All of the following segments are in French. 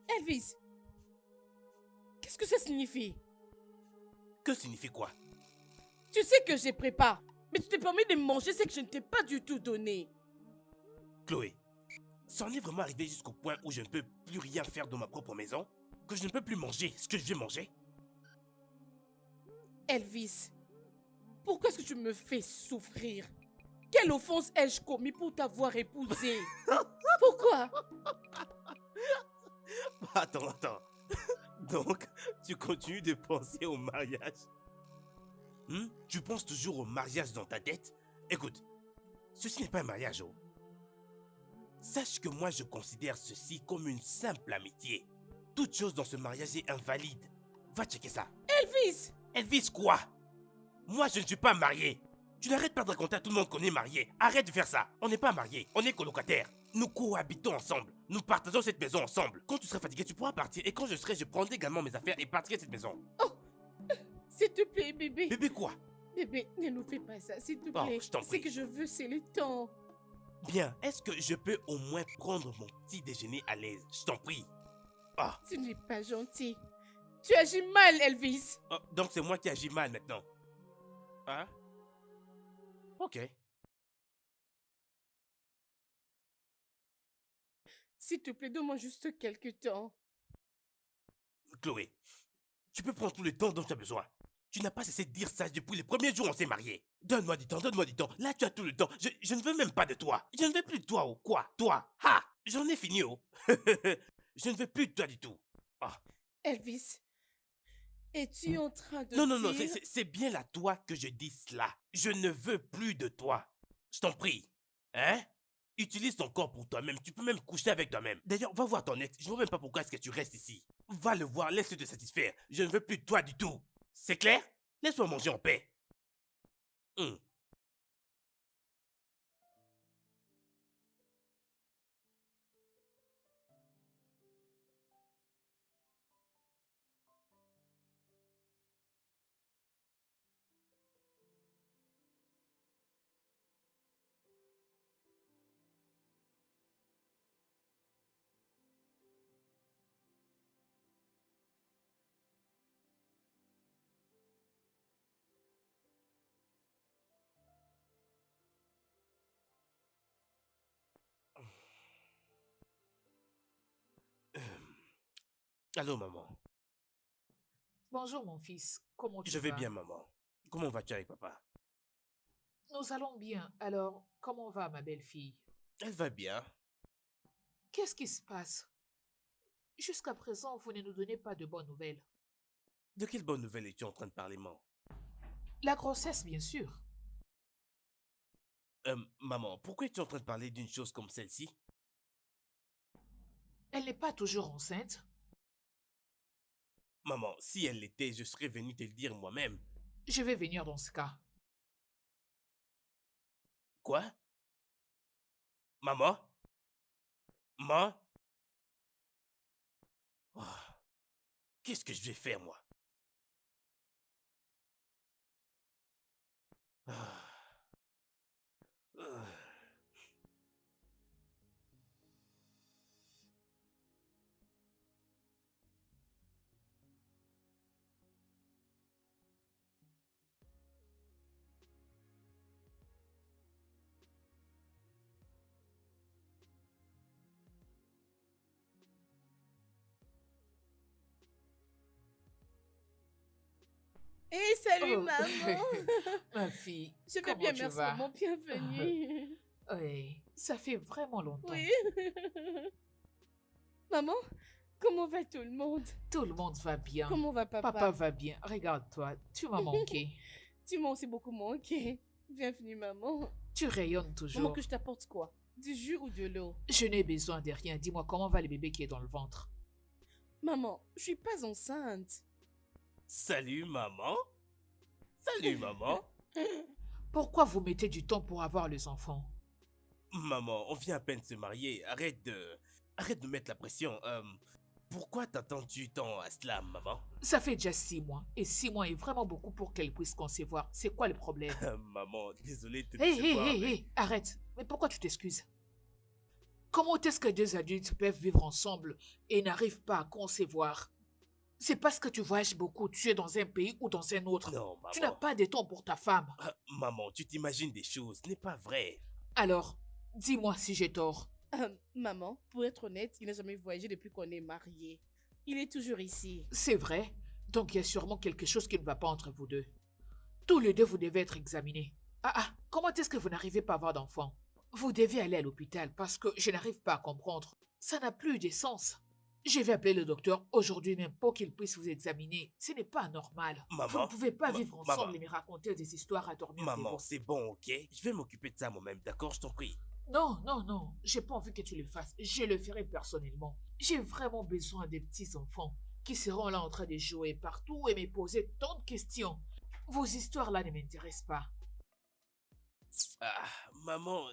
Elvis, qu'est-ce que ça signifie? Que signifie quoi? Tu sais que j'ai prépare, mais tu te permets de manger ce que je ne t'ai pas du tout donné. Chloé, ça en est vraiment arrivé jusqu'au point où je ne peux plus rien faire dans ma propre maison? Que je ne peux plus manger ce que je veux manger? Elvis, pourquoi est-ce que tu me fais souffrir? Quelle offense ai-je commis pour t'avoir épousé? Pourquoi? Attends. Donc, tu continues de penser au mariage? Tu penses toujours au mariage dans ta tête? Écoute, ceci n'est pas un mariage, oh. Sache que moi je considère ceci comme une simple amitié. Toute chose dans ce mariage est invalide. Va checker ça. Elvis! Elvis quoi? Moi je ne suis pas marié. Tu n'arrêtes pas de raconter à tout le monde qu'on est marié. Arrête de faire ça. On n'est pas mariés, on est colocataires. Nous cohabitons ensemble. Nous partageons cette maison ensemble. Quand tu seras fatigué, tu pourras partir. Et quand je serai, je prendrai également mes affaires et partirai de cette maison. Oh! S'il te plaît, bébé. Bébé quoi? Bébé, ne nous fais pas ça, s'il te Oh, plaît. je t'en Ce prie. que je veux, c'est le temps. Bien, est-ce que je peux au moins prendre mon petit déjeuner à l'aise? Je t'en prie. Ah, Tu n'es pas gentil. Tu agis mal, Elvis. oh, donc c'est moi qui agis mal maintenant. Hein? Ok. S'il te plaît, donne-moi juste quelques temps. Chloé, tu peux prendre tout le temps dont tu as besoin. Tu n'as pas cessé de dire ça depuis le premier jour où on s'est mariés. Donne-moi du temps, donne-moi du temps. Là, tu as tout le temps. Je ne veux même pas de toi. Je ne veux plus de toi, oh. Quoi? Toi? Ha! J'en ai fini, oh. Je ne veux plus de toi du tout. Ah. Elvis, es-tu en train de Non, dire... c'est bien à toi que je dis cela. Je ne veux plus de toi. Je t'en prie. Hein? Utilise ton corps pour toi-même. Tu peux même coucher avec toi-même. D'ailleurs, va voir ton ex. Je ne vois même pas pourquoi est-ce que tu restes ici. Va le voir, laisse-le te satisfaire. Je ne veux plus de toi du tout. C'est clair? Laisse-moi manger en paix. Allô, maman. Bonjour mon fils, comment tu Je vais vas? bien, maman. Comment vas-tu avec papa? Nous allons bien. Alors, comment va ma belle-fille? Elle va bien. Qu'est-ce qui se passe? Jusqu'à présent, vous ne nous donnez pas de bonnes nouvelles. De quelle bonne nouvelle es-tu en train de parler, maman? La grossesse, bien sûr. Maman, pourquoi es-tu en train de parler d'une chose comme celle-ci? Elle n'est pas toujours enceinte. Maman, si elle l'était, je serais venu te le dire moi-même. Je vais venir dans ce cas. Quoi? Maman? Maman? Oh, qu'est-ce que je vais faire, moi? Ah. Ah. Hé, salut, Oh. maman. Ma fille, Je vais comment bien, tu merci, vas? maman. Bienvenue. Oui, ça fait vraiment longtemps. Oui. Maman, comment va tout le monde? Tout le monde va bien. Comment va papa? Papa va bien. Regarde-toi, tu m'as manqué. Tu m'as aussi beaucoup manqué. Bienvenue, maman. Tu rayonnes Maman, toujours. que je t'apporte quoi? Du jus ou de l'eau? Je n'ai besoin de rien. Dis-moi comment va le bébé qui est dans le ventre. Maman, je suis pas enceinte. Salut, maman. Salut, maman. Pourquoi vous mettez du temps pour avoir les enfants? Maman, on vient à peine de se marier. Arrête de mettre la pression. Pourquoi t'attends-tu tant à cela, maman? Ça fait déjà 6 mois. Et 6 mois est vraiment beaucoup pour qu'elle puisse concevoir. C'est quoi le problème? Maman, désolé de te Hé, hé, décevoir, hé, mais- hé, arrête. Mais pourquoi tu t'excuses? Comment est-ce que deux adultes peuvent vivre ensemble et n'arrivent pas à concevoir? C'est parce que tu voyages beaucoup, tu es dans un pays ou dans un autre. Non, Tu n'as maman. pas de temps pour ta femme. Maman, tu t'imagines des choses, ce n'est pas vrai. Alors, dis-moi si j'ai tort. Maman, pour être honnête, il n'a jamais voyagé depuis qu'on est mariés. Il est toujours ici. C'est vrai. Donc il y a sûrement quelque chose qui ne va pas entre vous deux. Tous les deux, vous devez être examinés. Comment est-ce que vous n'arrivez pas à avoir d'enfant? Vous devez aller à l'hôpital parce que je n'arrive pas à comprendre. Ça n'a plus de sens. Je vais appeler le docteur aujourd'hui même pour qu'il puisse vous examiner. Ce n'est pas normal. Vous ne Maman, pouvez pas vivre ensemble maman. et me raconter des histoires à dormir Maman, debout. c'est bon, ok? Je vais m'occuper de ça moi-même, d'accord? Je t'en prie. Non, non, non. J'ai pas envie que tu le fasses. Je le ferai personnellement. J'ai vraiment besoin des petits-enfants qui seront là en train de jouer partout et me poser tant de questions. Vos histoires là ne m'intéressent pas. Ah, maman.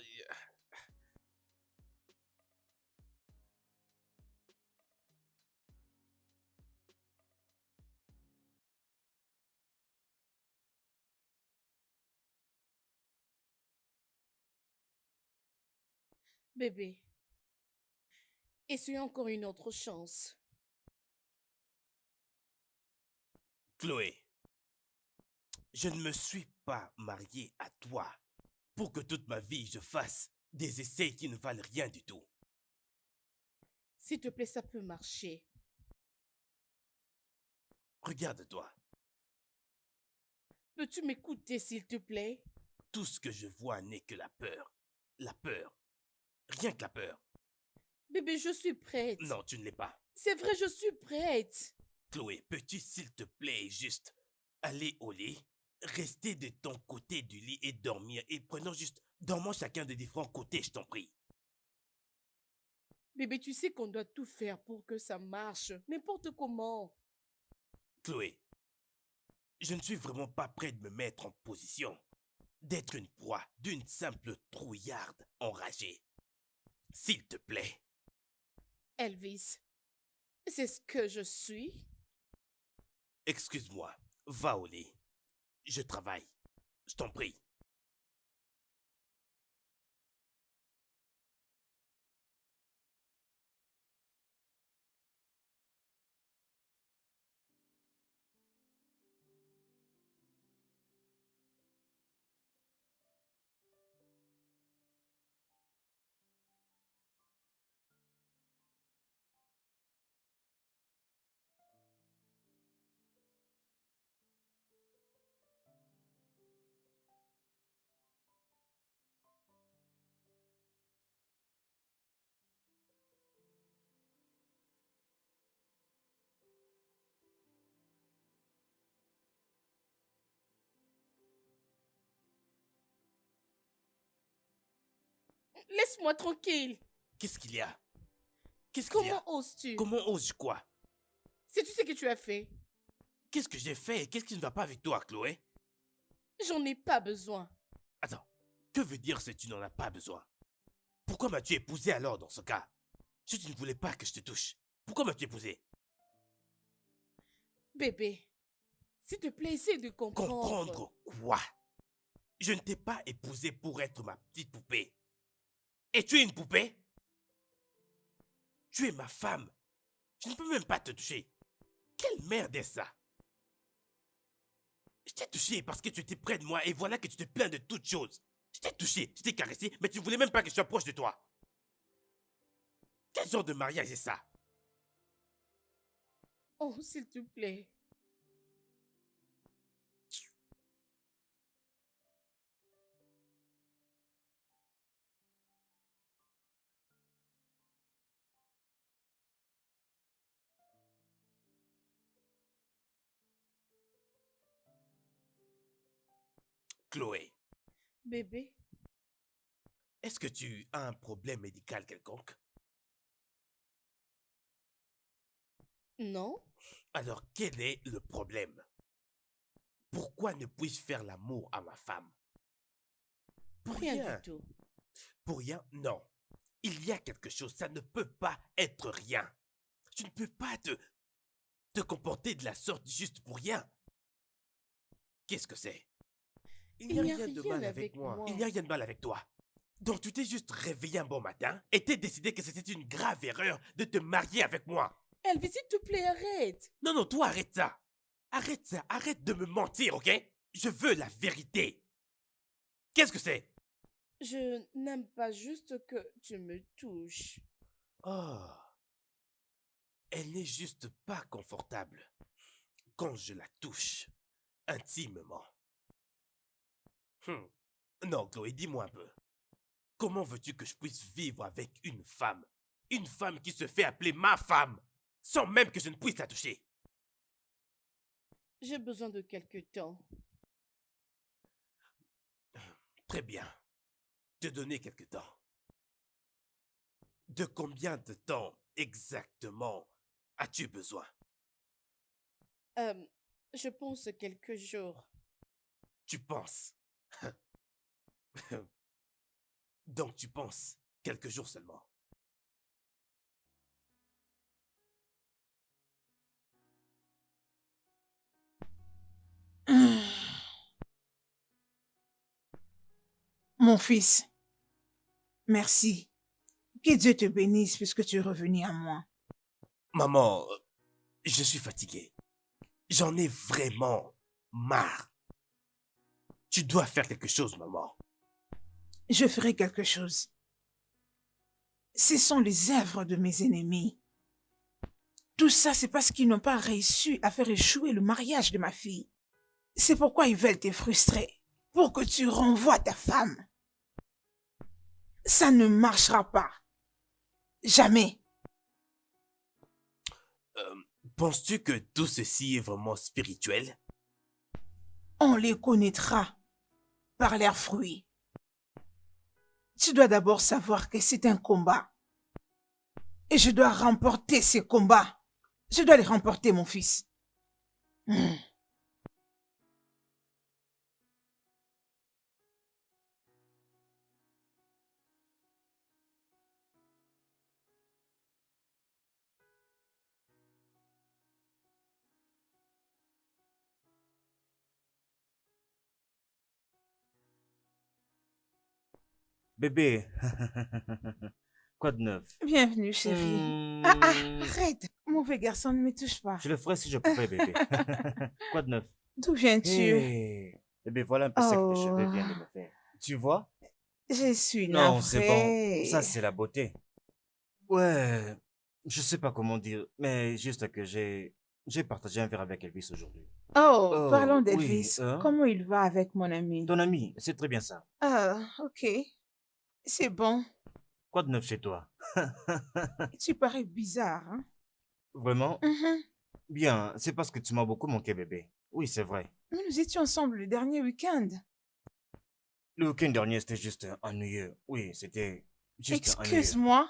Bébé, essayons encore une autre chance. Chloé, je ne me suis pas marié à toi pour que toute ma vie je fasse des essais qui ne valent rien du tout. S'il te plaît, ça peut marcher. Regarde-toi, Peux-tu m'écouter, s'il te plaît? tout ce que je vois n'est que la peur. La peur. Rien que la peur. Bébé, je suis prête. Non, tu ne l'es pas. C'est vrai, je suis prête. Chloé, peux-tu s'il te plaît juste aller au lit, rester de ton côté du lit et dormir et dormons chacun de différents côtés, je t'en prie. Bébé, tu sais qu'on doit tout faire pour que ça marche. N'importe comment. Chloé, je ne suis vraiment pas prêt de me mettre en position d'être une proie d'une simple trouillarde enragée. S'il te plaît. Elvis, c'est ce que je suis. Excuse-moi, va au lit. Je travaille. Je t'en prie. Laisse-moi tranquille. Qu'est-ce qu'il y a? Qu'est-ce qu'il y a? Comment oses-tu? Comment oses-je quoi? Sais-tu ce que tu as fait? Qu'est-ce que j'ai fait? Qu'est-ce qui ne va pas avec toi, Chloé? J'en ai pas besoin. Attends, que veut dire si tu n'en as pas besoin? Pourquoi m'as-tu épousé alors dans ce cas? Si tu ne voulais pas que je te touche, pourquoi m'as-tu épousé? Bébé, s'il te plaît, essaie de comprendre. Comprendre quoi? Je ne t'ai pas épousé pour être ma petite poupée. Et tu es une poupée? Tu es ma femme. Je ne peux même pas te toucher. Quelle merde est ça? Je t'ai touché parce que tu étais près de moi et voilà que tu te plains de toutes choses. Je t'ai touché, je t'ai caressé, mais tu ne voulais même pas que je sois proche de toi. Quel genre de mariage est ça? Oh, s'il te plaît. Chloé, Bébé, est-ce que tu as un problème médical quelconque? non? Alors quel est le problème? Pourquoi ne puis-je faire l'amour à ma femme? Pour Rien rien. du tout. Pour rien, non. Il y a quelque chose, ça ne peut pas être rien. Tu ne peux pas te comporter de la sorte juste pour rien. Qu'est-ce que c'est? Il n'y a rien de mal avec moi. Il n'y a rien de mal avec toi. Donc tu t'es juste réveillé un bon matin et t'es décidé que c'était une grave erreur de te marier avec moi. Elvis, s'il te plaît, arrête. Non, non, toi arrête ça. Arrête ça, arrête de me mentir, ok? Je veux la vérité. Qu'est-ce que c'est? Je n'aime pas juste que tu me touches. Oh, elle n'est juste pas confortable quand je la touche intimement. Non, Chloé, dis-moi un peu. Comment veux-tu que je puisse vivre avec une femme? Une femme qui se fait appeler ma femme, sans même que je ne puisse la toucher. J'ai besoin de quelque temps. Très bien. Te donner quelque temps. De combien de temps exactement as-tu besoin? Je pense quelques jours. Tu penses? Donc tu penses quelques jours seulement. Mon fils, merci. Que Dieu te bénisse puisque tu es revenu à moi. Maman, je suis fatigué. J'en ai vraiment marre. Tu dois faire quelque chose, maman. Je ferai quelque chose. Ce sont les œuvres de mes ennemis. Tout ça, c'est parce qu'ils n'ont pas réussi à faire échouer le mariage de ma fille. C'est pourquoi ils veulent te frustrer, pour que tu renvoies ta femme. Ça ne marchera pas. Jamais. Penses-tu que tout ceci est vraiment spirituel? On les connaîtra par leurs fruits. Tu dois d'abord savoir que c'est un combat. Et je dois remporter ces combats. Je dois les remporter, mon fils. Bébé, quoi de neuf? Bienvenue, chérie. Ah, arrête. Mauvais garçon, ne me touche pas. Je le ferais si je pouvais, bébé. Quoi de neuf? D'où viens-tu? Hey, bébé, voilà un peu ce que tes cheveux Oh. viennent de me faire. Tu vois? Je suis Non, c'est bon. navrée. Ça, c'est la beauté. Ouais, je sais pas comment dire, mais juste que j'ai partagé un verre avec Elvis aujourd'hui. Oh, parlons oui, d'Elvis. Comment il va avec mon ami? Ton ami, c'est très bien ça. Ah, ok. C'est bon. Quoi de neuf chez toi? Tu parais bizarre, hein? Vraiment? Mhm. Bien, c'est parce que tu m'as beaucoup manqué, bébé. Oui, c'est vrai. Mais nous étions ensemble le dernier week-end. Le week-end dernier, c'était juste ennuyeux. Oui, c'était juste ennuyeux. Excuse-moi.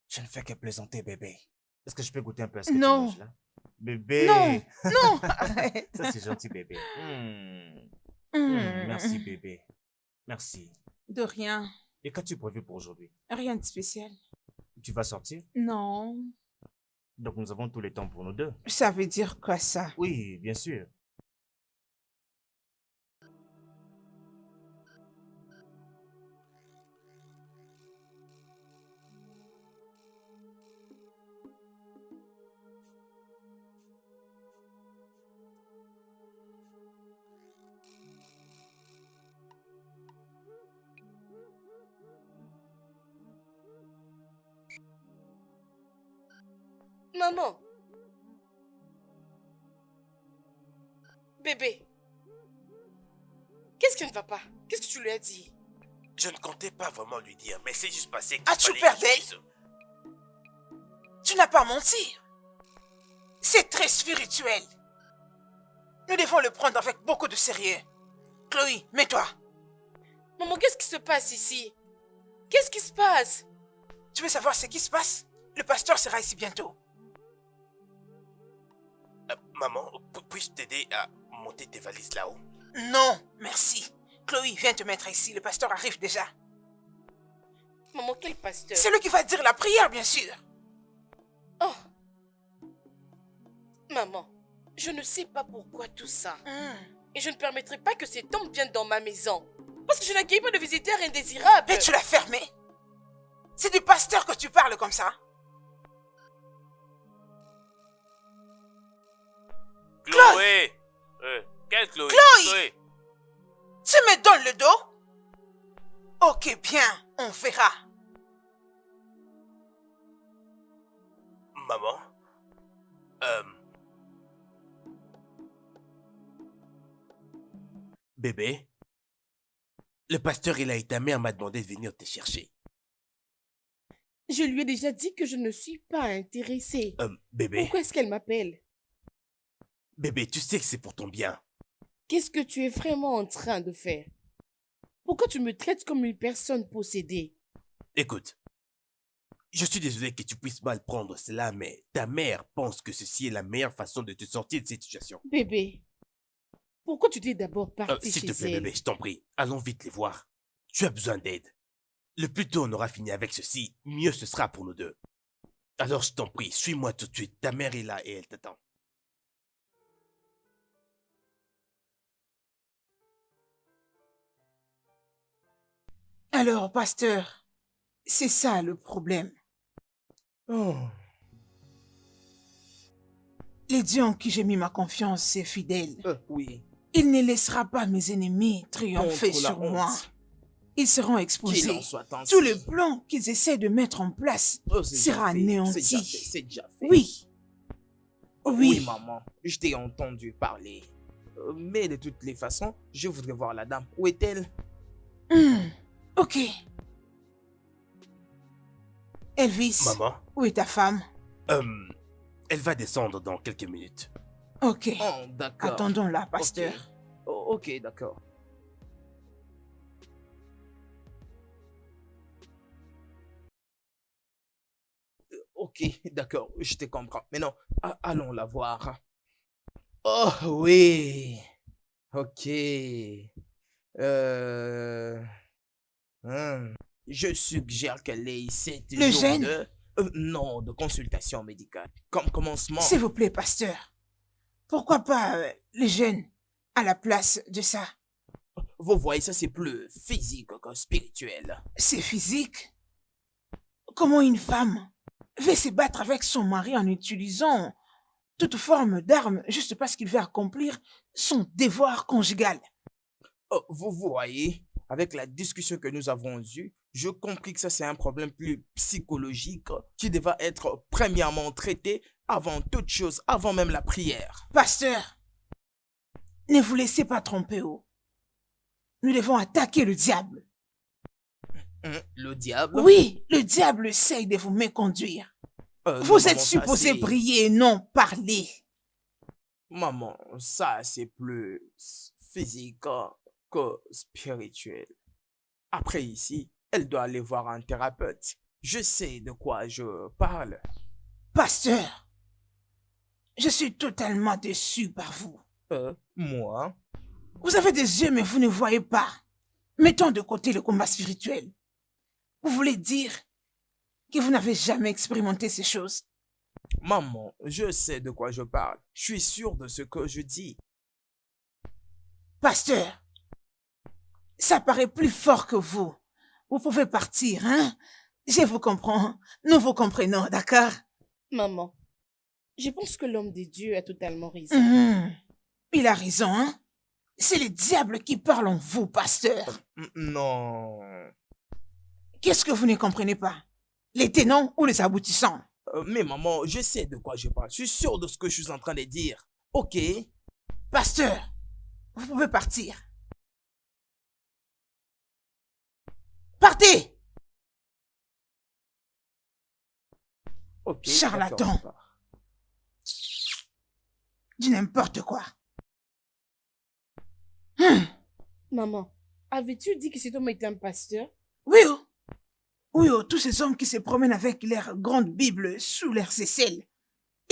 Je ne fais que plaisanter, bébé. Est-ce que je peux goûter un peu à ce que Non. tu manges là? Bébé! Non, non, arrête. Ça, c'est gentil, bébé. Merci, bébé. Merci. De rien. Et qu'as-tu prévu pour aujourd'hui? Rien de spécial. Tu vas sortir? Non. Donc nous avons tout le temps pour nous deux. Ça veut dire quoi, ça? Oui, bien sûr. Maman. Bébé. Qu'est-ce qui ne va pas? Qu'est-ce que tu lui as dit? Je ne comptais pas vraiment lui dire, mais c'est juste passé. As-tu perdu? Tu n'as pas menti. C'est très spirituel. Nous devons le prendre avec beaucoup de sérieux. Chloé, mets-toi. Maman, qu'est-ce qui se passe ici? Qu'est-ce qui se passe? Tu veux savoir ce qui se passe? Le pasteur sera ici bientôt. Maman, puis-je t'aider à monter tes valises là-haut? Non, merci. Chloé, viens te mettre ici. Le pasteur arrive déjà. Maman, quel pasteur? C'est lui qui va dire la prière, bien sûr. Oh. Maman, je ne sais pas pourquoi tout ça. Et je ne permettrai pas que cet homme vienne dans ma maison. Parce que je n'accueille pas de visiteurs indésirables. Et tu l'as fermé. C'est du pasteur que tu parles comme ça. Chloé! Quelle Chloé? Chloé! Tu me donnes le dos? Ok, bien, on verra. Maman? Bébé? Le pasteur et ta mère m'a demandé de venir te chercher. Je lui ai déjà dit que je ne suis pas intéressée. Bébé? Pourquoi est-ce qu'elle m'appelle? Bébé, tu sais que c'est pour ton bien. Qu'est-ce que tu es vraiment en train de faire? Pourquoi tu me traites comme une personne possédée? Écoute, je suis désolé que tu puisses mal prendre cela, mais ta mère pense que ceci est la meilleure façon de te sortir de cette situation. Bébé, pourquoi tu t'es d'abord parti S'il chez te plaît, elle? bébé, je t'en prie, allons vite les voir. Tu as besoin d'aide. Le plus tôt on aura fini avec ceci, mieux ce sera pour nous deux. Alors je t'en prie, suis-moi tout de suite. Ta mère est là et elle t'attend. Alors, pasteur, c'est ça le problème. Oh. Les dieux en qui j'ai mis ma confiance est fidèle. Oui. Il ne laissera pas mes ennemis triompher Contre la sur honte. moi. Ils seront Qu'il exposés. en soit ainsi. Tout le plan qu'ils essaient de mettre en place Oh, c'est déjà sera fait, anéanti. C'est déjà fait. Oui. Oui, maman. Je t'ai entendu parler. Mais de toutes les façons, je voudrais voir la dame. Où est-elle? Ok. Elvis, Maman, où est ta femme? elle va descendre dans quelques minutes. Ok. Oh, d'accord. Attendons-la, pasteur. Ok. Oh, ok, d'accord. Ok, d'accord, je te comprends. Maintenant, allons la voir. Oh, oui. Ok. Je suggère qu'elle ait 7 Le jours gène? de... non, de consultation médicale. Comme commencement. S'il vous plaît, pasteur. Pourquoi pas les jeunes à la place de ça? Vous voyez, ça c'est plus physique que spirituel. C'est physique. Comment une femme veut se battre avec son mari en utilisant toute forme d'arme juste parce qu'il veut accomplir son devoir conjugal? Oh, vous voyez, avec la discussion que nous avons eue, je compris que ça c'est un problème plus psychologique qui devra être premièrement traité avant toute chose, avant même la prière. Pasteur, ne vous laissez pas tromper. Nous devons attaquer le diable. Le diable? Oui, le diable essaye de vous méconduire. Non, Vous maman, êtes supposé ça, c'est- briller et non parler. Maman, ça c'est plus physique que spirituel. Après ici, elle doit aller voir un thérapeute. Je sais de quoi je parle. Pasteur, je suis totalement déçu par vous. Moi? Vous avez des yeux, mais vous ne voyez pas. Mettons de côté le combat spirituel. Vous voulez dire que vous n'avez jamais expérimenté ces choses? Maman, je sais de quoi je parle. Je suis sûr de ce que je dis. Pasteur, ça paraît plus fort que vous. Vous pouvez partir, hein? Je vous comprends. Nous vous comprenons, d'accord? Maman, je pense que l'homme de Dieu a totalement raison. Il a raison, hein? C'est le diable qui parle en vous, pasteur. Non. Qu'est-ce que vous ne comprenez pas? Les tenants ou les aboutissants? Mais maman, je sais de quoi je parle. Je suis sûr de ce que je suis en train de dire. Ok? Pasteur, vous pouvez partir. Partez! Ok. Charlatan. d'accord. Dis n'importe quoi. Maman, avais-tu dit que cet homme était un pasteur? Oui, oh. Oui, oh, tous ces hommes qui se promènent avec leur grande Bible sous leurs aisselles.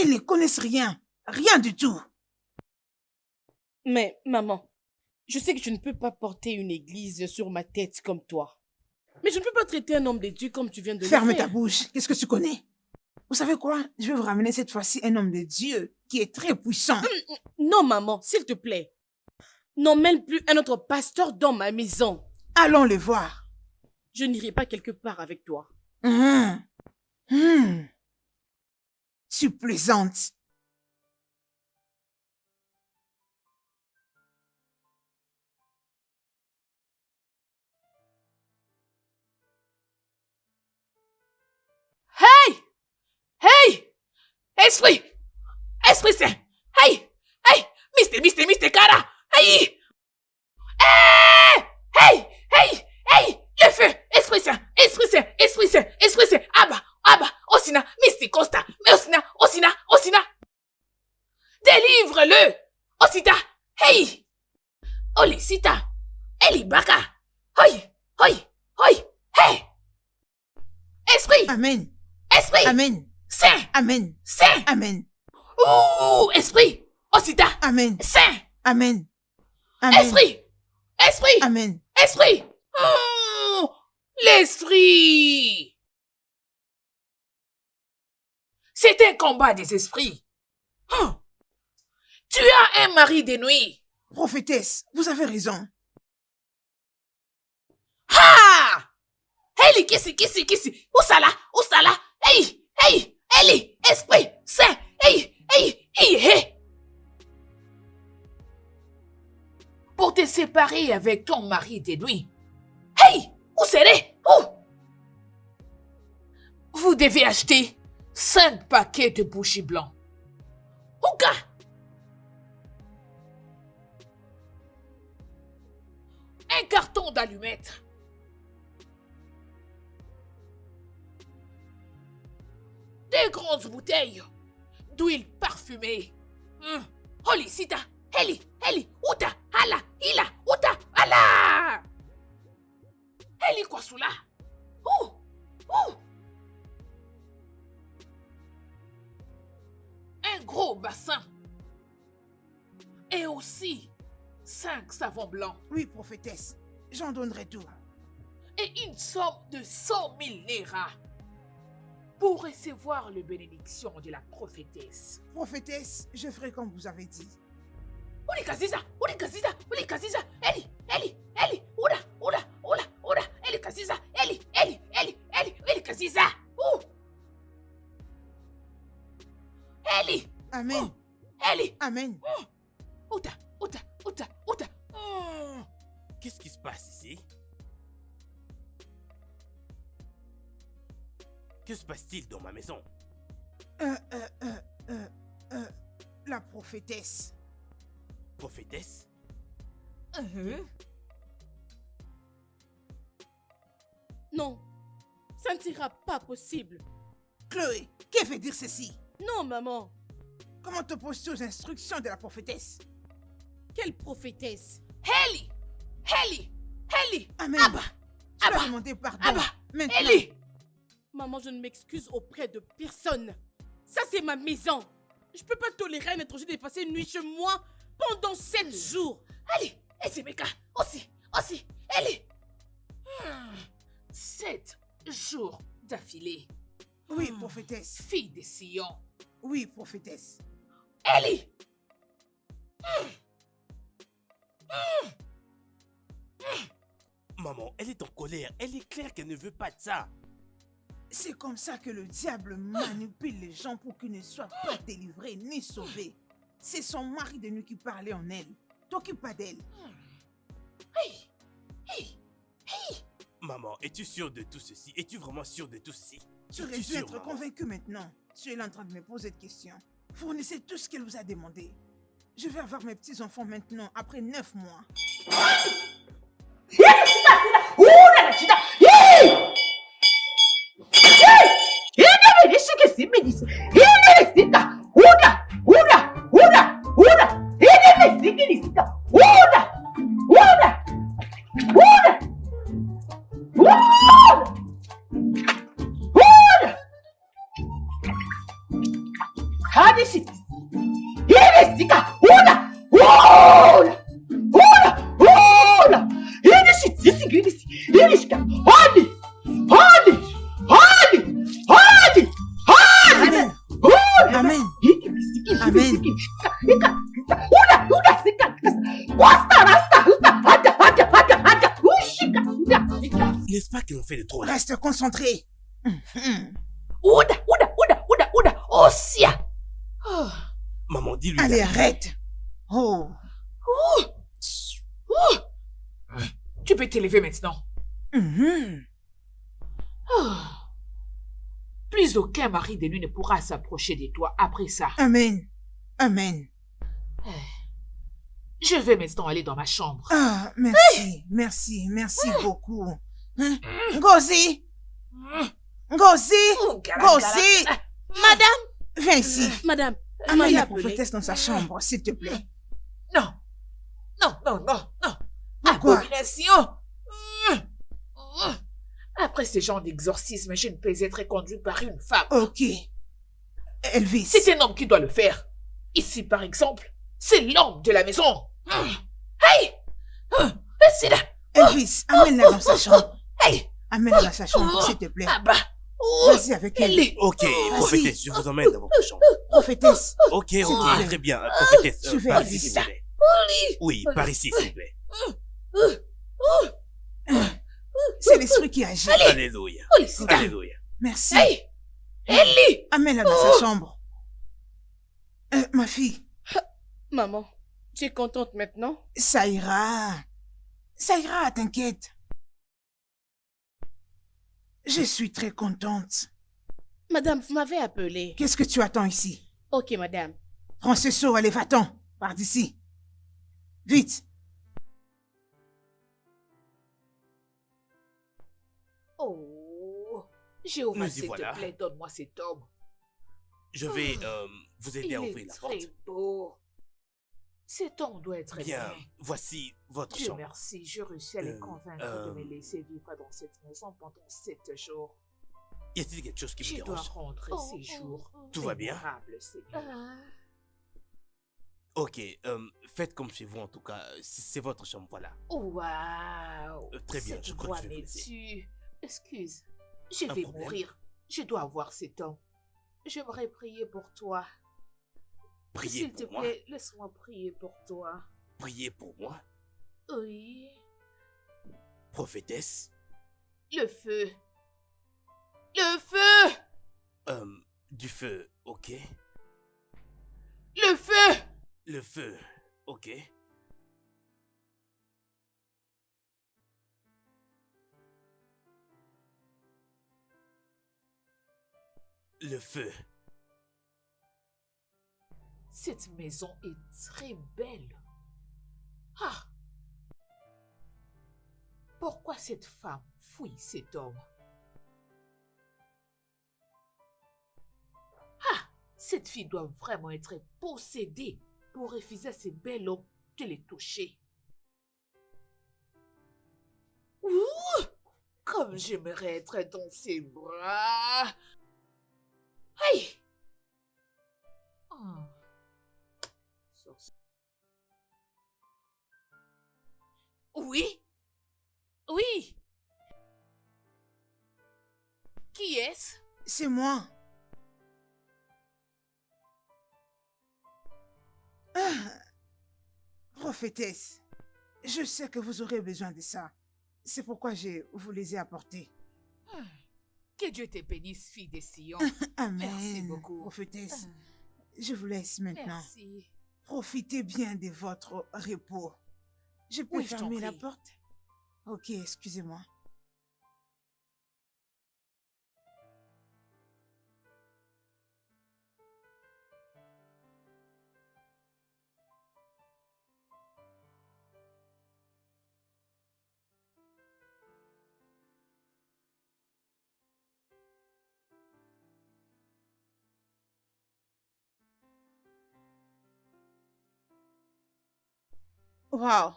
Ils ne connaissent rien. Rien du tout. Mais, maman, je sais que je ne peux pas porter une église sur ma tête comme toi. Mais je ne peux pas traiter un homme de Dieu comme tu viens de le Ferme faire. ta bouche. Qu'est-ce que tu connais? Vous savez quoi? Je vais vous ramener cette fois-ci un homme de Dieu qui est très puissant. Non, maman, s'il te plaît. N'emmène plus un autre pasteur dans ma maison. Allons les voir. Je n'irai pas quelque part avec toi. Hum. Hum. Tu plaisantes. Hey! Hey! Esprit! Esprit Saint! Hey! Hey! Mister Kara! Hey! Hey! Hey! Hey! Hey! Le feu! Esprit Saint! Esprit Saint! Esprit Saint! Esprit Saint! Abba! Osina! Mister Costa! Osina! Délivre-le! Osita! Hey! Olisita! Elibaka! Hoi! Hey! Esprit! Amen. Esprit! Amen. Saint! Amen. Saint! Amen. Ouh! Esprit! Osita! Amen. Saint! Amen. Amen. Esprit! Amen. Esprit! Oh, l'esprit! C'est un combat des esprits. Oh, tu as un mari de nuit. Prophétesse, vous avez raison. Ha! Hey, kisi. Usala. Hey, Eli, esprit, saint. Hey. Pour te séparer avec ton mari de nuit. Hey, où serez? Où? Vous devez acheter 5 paquets de bougies blancs. Ouka! Un carton d'allumettes. Des grandes bouteilles d'huile parfumée. Holisita, Heli, Uta, Hala, Ila, Uta, Hala. Heli Kwasula. Un gros bassin. Et aussi 5 savons blancs. Oui, prophétesse, j'en donnerai tout. Et une somme de 100 000 Néra pour recevoir le bénédiction de la prophétesse. Prophétesse, je ferai comme vous avez dit. Uli kaziza, Eli, Ura, Eli kaziza, Eli kaziza, Eli, Amen. Eli, Amen. Uta. Qu'est-ce qui se passe ici? Que se passe-t-il dans ma maison? La prophétesse. Prophétesse? Non, ça ne sera pas possible. Chloé, que veut dire ceci? Non, maman. Comment t'opposes-tu aux instructions de la prophétesse? Quelle prophétesse? Heli, Amen. Abba, Tu Abba, vas demander pardon. Abba, Maintenant. Eli. Maman, je ne m'excuse auprès de personne. Ça, c'est ma maison. Je peux pas tolérer un étranger de passer une nuit chez moi pendant 7 jours. Allez, Ezebeka, aussi, Eli. 7 jours d'affilée. Oui, prophétesse. Fille de Sion. Oui, prophétesse. Eli. Maman, elle est en colère. Elle est claire qu'elle ne veut pas de ça. C'est comme ça que le diable manipule les gens pour qu'ils ne soient pas délivrés ni sauvés. C'est son mari de nuit qui parlait en elle. T'occupe pas d'elle. Hey. Maman, es-tu sûre de tout ceci? Es-tu vraiment sûre de tout ceci? Tu Es-tu aurais dû sûre, être maman? convaincu maintenant. Tu es là en train de me poser de questions. Fournissez tout ce qu'elle vous a demandé. Je vais avoir mes petits-enfants maintenant, après 9 mois. Amen. Amen. Amen. qui m'ont fait le trop là. Reste concentré. Mhm. Osia! Oh. Maman, dis-lui. Allez, d'arrêter. arrête. Oh. Tu peux t'élever maintenant. Mhm. Oh. Plus aucun mari de lui ne pourra s'approcher de toi après ça. Amen. Amen. Je vais maintenant aller dans ma chambre. Ah, merci. Merci. Merci beaucoup. Hein? Ngozi. Ngozi. Ngozi. Madame, Viens ici. madame, vous Amène m'avez la appelé. prophétesse dans sa chambre, s'il te plaît. Non. Non, non, non, non. Pourquoi? Abomination. Après ce genre d'exorcisme, je ne peux être conduite par une femme. Ok. Elvis. C'est un homme qui doit le faire. Ici, par exemple, c'est l'homme de la maison. Hey! C'est là. Elvis, amène-la dans sa chambre. Hey! Amène-la dans sa chambre, s'il te plaît. Ah bah. Vas-y avec elle. Ok, prophétesse, je vous emmène dans votre chambre. Prophétesse. Ok, te ok, plaît. très bien. Prophétesse, Je vais par aller ici, s'il ça. vous plaît. Oui, par ici, s'il vous plaît. C'est l'esprit qui agit. Alléluia. Félicitations. Alléluia. Merci. Hey! Ellie! Amène-la dans sa chambre. Ma fille, Maman, tu es contente maintenant? ça ira. Ça ira, t'inquiète. Je suis très contente. Madame, vous m'avez appelé. Qu'est-ce que tu attends ici? Ok, madame. Prends ce seau, allez, va-t'en. Pars d'ici. Vite. Oh, Jéhovah, Nous y s'il voilà. te plaît, donne-moi cet homme. Je vais vous aider Il à est ouvrir la très porte. beau. Cet homme doit être Bien, bien. voici votre Dieu chambre. merci, je réussis à les Euh, convaincre de me laisser vivre dans cette maison pendant 7 jours. Y a-t-il quelque chose qui Je vous dois dérange? rentrer ces jours. Tout va bien? Mémorables, Seigneur. Ok, faites comme chez vous en tout cas. C'est votre chambre, voilà. Waouh! Très bien, Cette je crois voix que je vais me vous laisser. tue. Excuse, je Un vais problème? mourir. Je dois voir cet homme. J'aimerais prier pour toi. Priez S'il te pour moi. plaît, laisse-moi prier pour toi. Priez pour moi. Oui. Prophétesse. Le feu. Le feu! Du feu, ok. Le feu! Le feu, ok. Le feu. Cette maison est très belle. Ah! Pourquoi cette femme fuit cet homme? Ah! Cette fille doit vraiment être possédée pour refuser à ce bel homme de les toucher. Ouh! Comme j'aimerais être dans ses bras. Aïe! Ah. Oui? Oui? Qui est-ce? C'est moi. Ah, prophétesse, je sais que vous aurez besoin de ça. C'est pourquoi je vous les ai apportés. Que Dieu te bénisse, fille de Sion. Amen. Merci beaucoup. Prophétesse, je vous laisse maintenant. Merci. Profitez bien de votre repos. Je peux Oui, je t'en fermer la prie. porte? Ok, excusez-moi. Wow.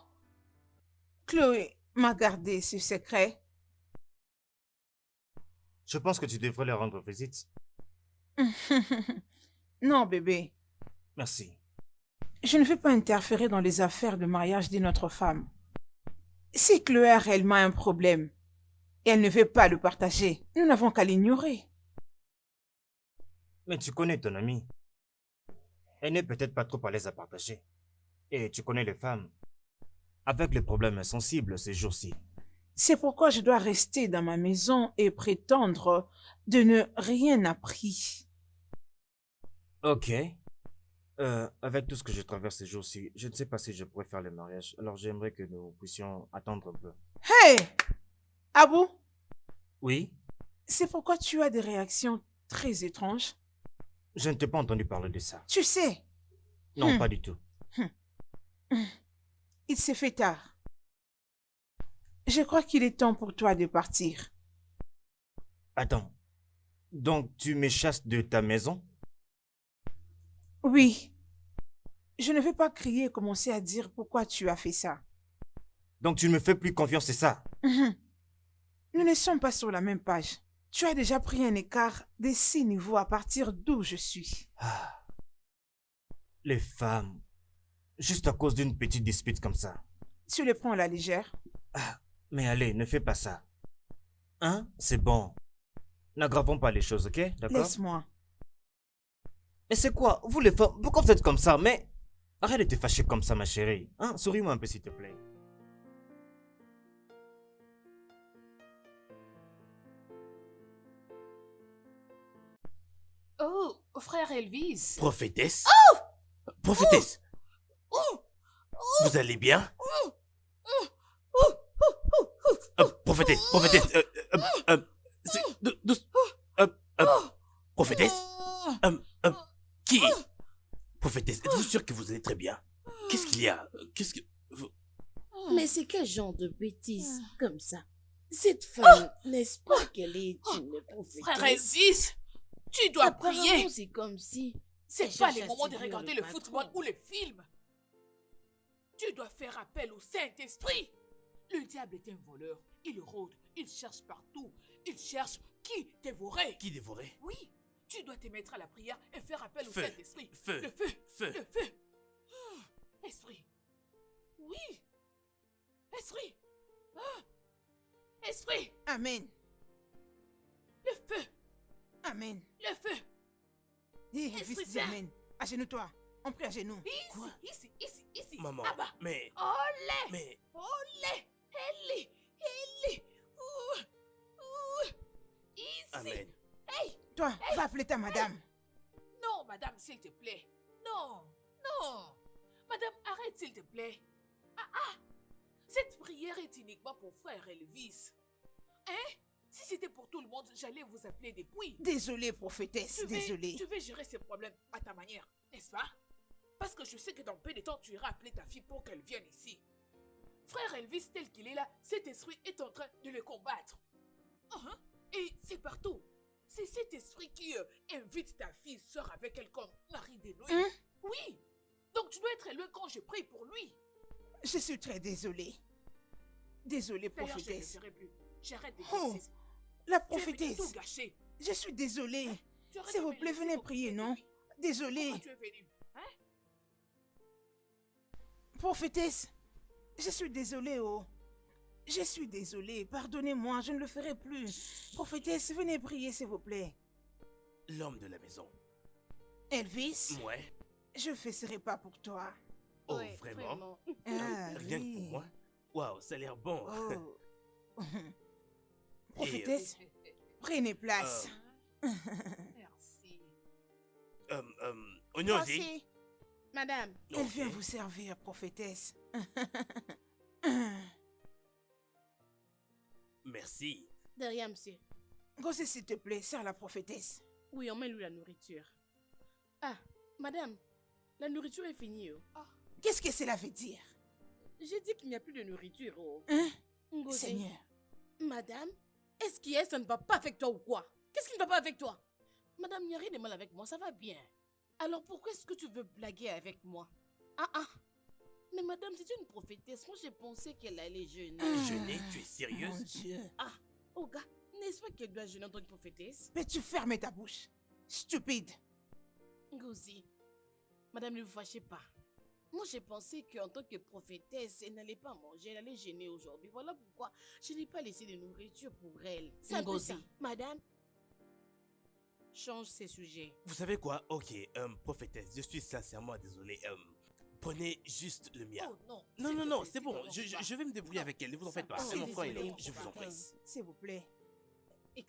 Chloé m'a gardé ce secret. Je pense que tu devrais leur rendre visite. Non, bébé. Merci. Je ne veux pas interférer dans les affaires de mariage d'une autre femme. Si Chloé a réellement un problème et elle ne veut pas le partager, nous n'avons qu'à l'ignorer. Mais tu connais ton amie. Elle n'est peut-être pas trop à l'aise à partager. Et tu connais les femmes. Avec les problèmes insensibles ces jours-ci. C'est pourquoi je dois rester dans ma maison et prétendre de ne rien appris. Ok. Avec tout ce que je traverse ces jours-ci, je ne sais pas si je pourrais faire le mariage. Alors j'aimerais que nous puissions attendre un peu. Hey! Abou, Oui? c'est pourquoi tu as des réactions très étranges. Je ne t'ai pas entendu parler de ça. Tu sais, Non, Hmm. pas du tout. il s'est fait tard. Je crois qu'il est temps pour toi de partir. Attends. Donc tu me chasses de ta maison? Oui. Je ne vais pas crier et commencer à dire pourquoi tu as fait ça. Donc tu ne me fais plus confiance, c'est ça? Nous ne sommes pas sur la même page. Tu as déjà pris un écart de 6 niveaux à partir d'où je suis. Ah. Les femmes. Juste à cause d'une petite dispute comme ça. Tu les prends à la légère. Ah. Mais allez, ne fais pas ça. Hein? C'est bon. N'aggravons pas les choses, ok? D'accord? Laisse-moi. Mais c'est quoi? Vous les femmes, pourquoi vous êtes comme ça? Mais arrête de te fâcher comme ça, ma chérie. Hein? Souris-moi un peu, s'il te plaît. Oh, frère Elvis. Prophétesse? Prophétesse, vous allez bien? Prophétesse, prophétesse, prophétesse? Qui? Prophétesse, êtes-vous sûr que vous allez très bien? Qu'est-ce qu'il y a? Qu'est-ce que... Mais c'est quel genre de bêtises comme ça? Cette femme, n'est-ce pas qu'elle est une prophétesse? Frère Elvis, tu dois Apparemment, prier. c'est comme si... C'est elle pas cherche les à moments de séduire regarder le le patron. football ou les films. Tu dois faire appel au Saint-Esprit. Le diable est un voleur. Il rôde, il cherche partout. Il cherche qui dévorer. Qui dévorait? Oui, tu dois te mettre à la prière et faire appel au Feu, Saint-Esprit. feu, Le feu, feu. le feu. Ah, Esprit. Oui. Esprit. Ah, Esprit. Amen. Le feu, Amen. le feu. Hé, Esprit fils, dis Saint. Amen. Agenouille-toi. On prie à genoux. Ici. Maman, Ah bah. mais... Olé. Mais... Olé. Ellie. Ici. Amen. Hey. Toi, va appeler ta madame. Non, madame, s'il te plaît. Non. Madame, arrête, s'il te plaît. Cette prière est uniquement pour frère Elvis. Hein? Si c'était pour tout le monde, j'allais vous appeler depuis. Désolée, prophétesse, désolée. Tu veux gérer ces problèmes à ta manière, n'est-ce pas? Parce que je sais que dans peu de temps, tu iras appeler ta fille pour qu'elle vienne ici. Frère Elvis, tel qu'il est là, cet esprit est en train de le combattre. Et c'est partout. C'est cet esprit qui invite ta fille, sort avec elle comme mari de nuit. Oui. Donc tu dois être loin quand je prie pour lui. Je suis très désolée. Désolée, D'ailleurs, je ne le prophétesse. ferai plus. J'arrête de Oh, dire la Tu es venu prophétesse. tout gâcher. Je suis désolée. Tu aurais S'il dû vous me plaît, laisser venez m'occuper prier, de non? lui. Désolée. Pourquoi tu es venu? Prophétesse, je suis désolée, oh. Je suis désolée. Pardonnez-moi, je ne le ferai plus. Prophétesse, venez prier, s'il vous plaît. L'homme de la maison. Elvis, Ouais. je fais ce repas pour toi. Oh, Ouais, vraiment? Ah, Rien que pour oui. moi? Waouh, ça a l'air bon. Oh. Prophétesse, prenez place. Merci. Oignon, Passez. Madame, Elle Ok. vient vous servir, prophétesse. Merci. derrière, monsieur. Gossez, s'il te plaît, sers la prophétesse. Oui, on met lui la nourriture. Ah, madame, la nourriture est finie. Oh. Qu'est-ce que cela veut dire? J'ai dit qu'il n'y a plus de nourriture. Oh. Hein? Ngozi, Seigneur. Madame, est-ce qu'il y a ça ne va pas avec toi ou quoi? Qu'est-ce qui ne va pas avec toi? Madame, il n'y a rien de mal avec moi, ça va bien. Alors pourquoi est-ce que tu veux blaguer avec moi? Mais madame, c'est une prophétesse. Moi, j'ai pensé qu'elle allait jeûner. Jeûner, tu es Mon sérieuse? Dieu. Oh gars, n'est-ce pas qu'elle doit jeûner en tant que prophétesse? Peux-tu fermer ta bouche? Stupide. Ngozi, madame, ne vous fâchez pas. Moi, j'ai pensé qu'en tant que prophétesse, elle n'allait pas manger, elle allait jeûner aujourd'hui. Voilà pourquoi je n'ai pas laissé de nourriture pour elle. C'est un peu Ngozi. ça. Madame, change ces sujets. Vous savez quoi? Ok, prophétesse, je suis sincèrement désolé. connais juste le mien. Oh non. Non, s'il non, te non, plaît, c'est bon. ne Je, commence pas. je vais me débrouiller Non, avec elle. Ne vous en ça faites pas. va, C'est je mon suis frère et désolée. l'autre. Je vous en prie. S'il vous plaît.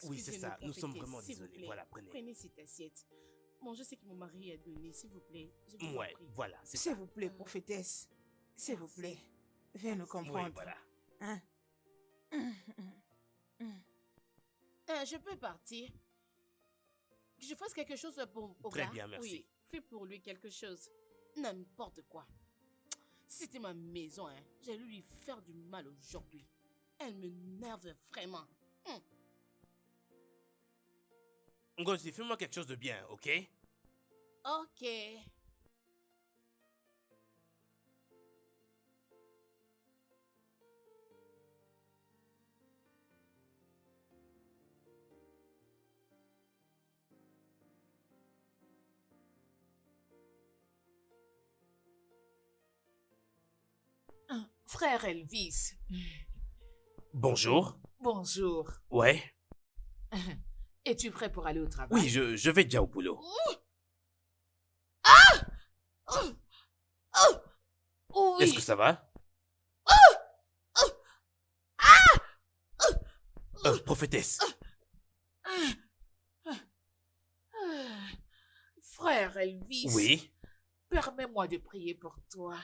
Oui, c'est ça. Nous sommes prophétesse, vraiment s'il vous désolés. plaît. Voilà, prenez. Prenez cette assiette. Bon, je sais que mon mari a donné, s'il vous plaît. Je vous en Ouais, prie. voilà, c'est ça. S'il vous plaît, prophétesse. S'il vous Merci. plaît. Viens nous Merci. comprendre. Oui, voilà. Hein? Je peux partir. Que je fasse quelque chose pour au Très gars? bien, merci. Oui, fais pour lui quelque chose. N'importe quoi. Si c'était ma maison, hein, j'allais lui faire du mal aujourd'hui. Elle me nerve vraiment. Ngozi, fais-moi quelque chose de bien, ok? Ok. Frère Elvis, Bonjour. bonjour. Ouais. Es-tu prêt pour aller au travail? Oui, je vais déjà au boulot. Oh, Est-ce oui. que ça va? Prophétesse. Frère Elvis, Oui. permets-moi de prier pour toi.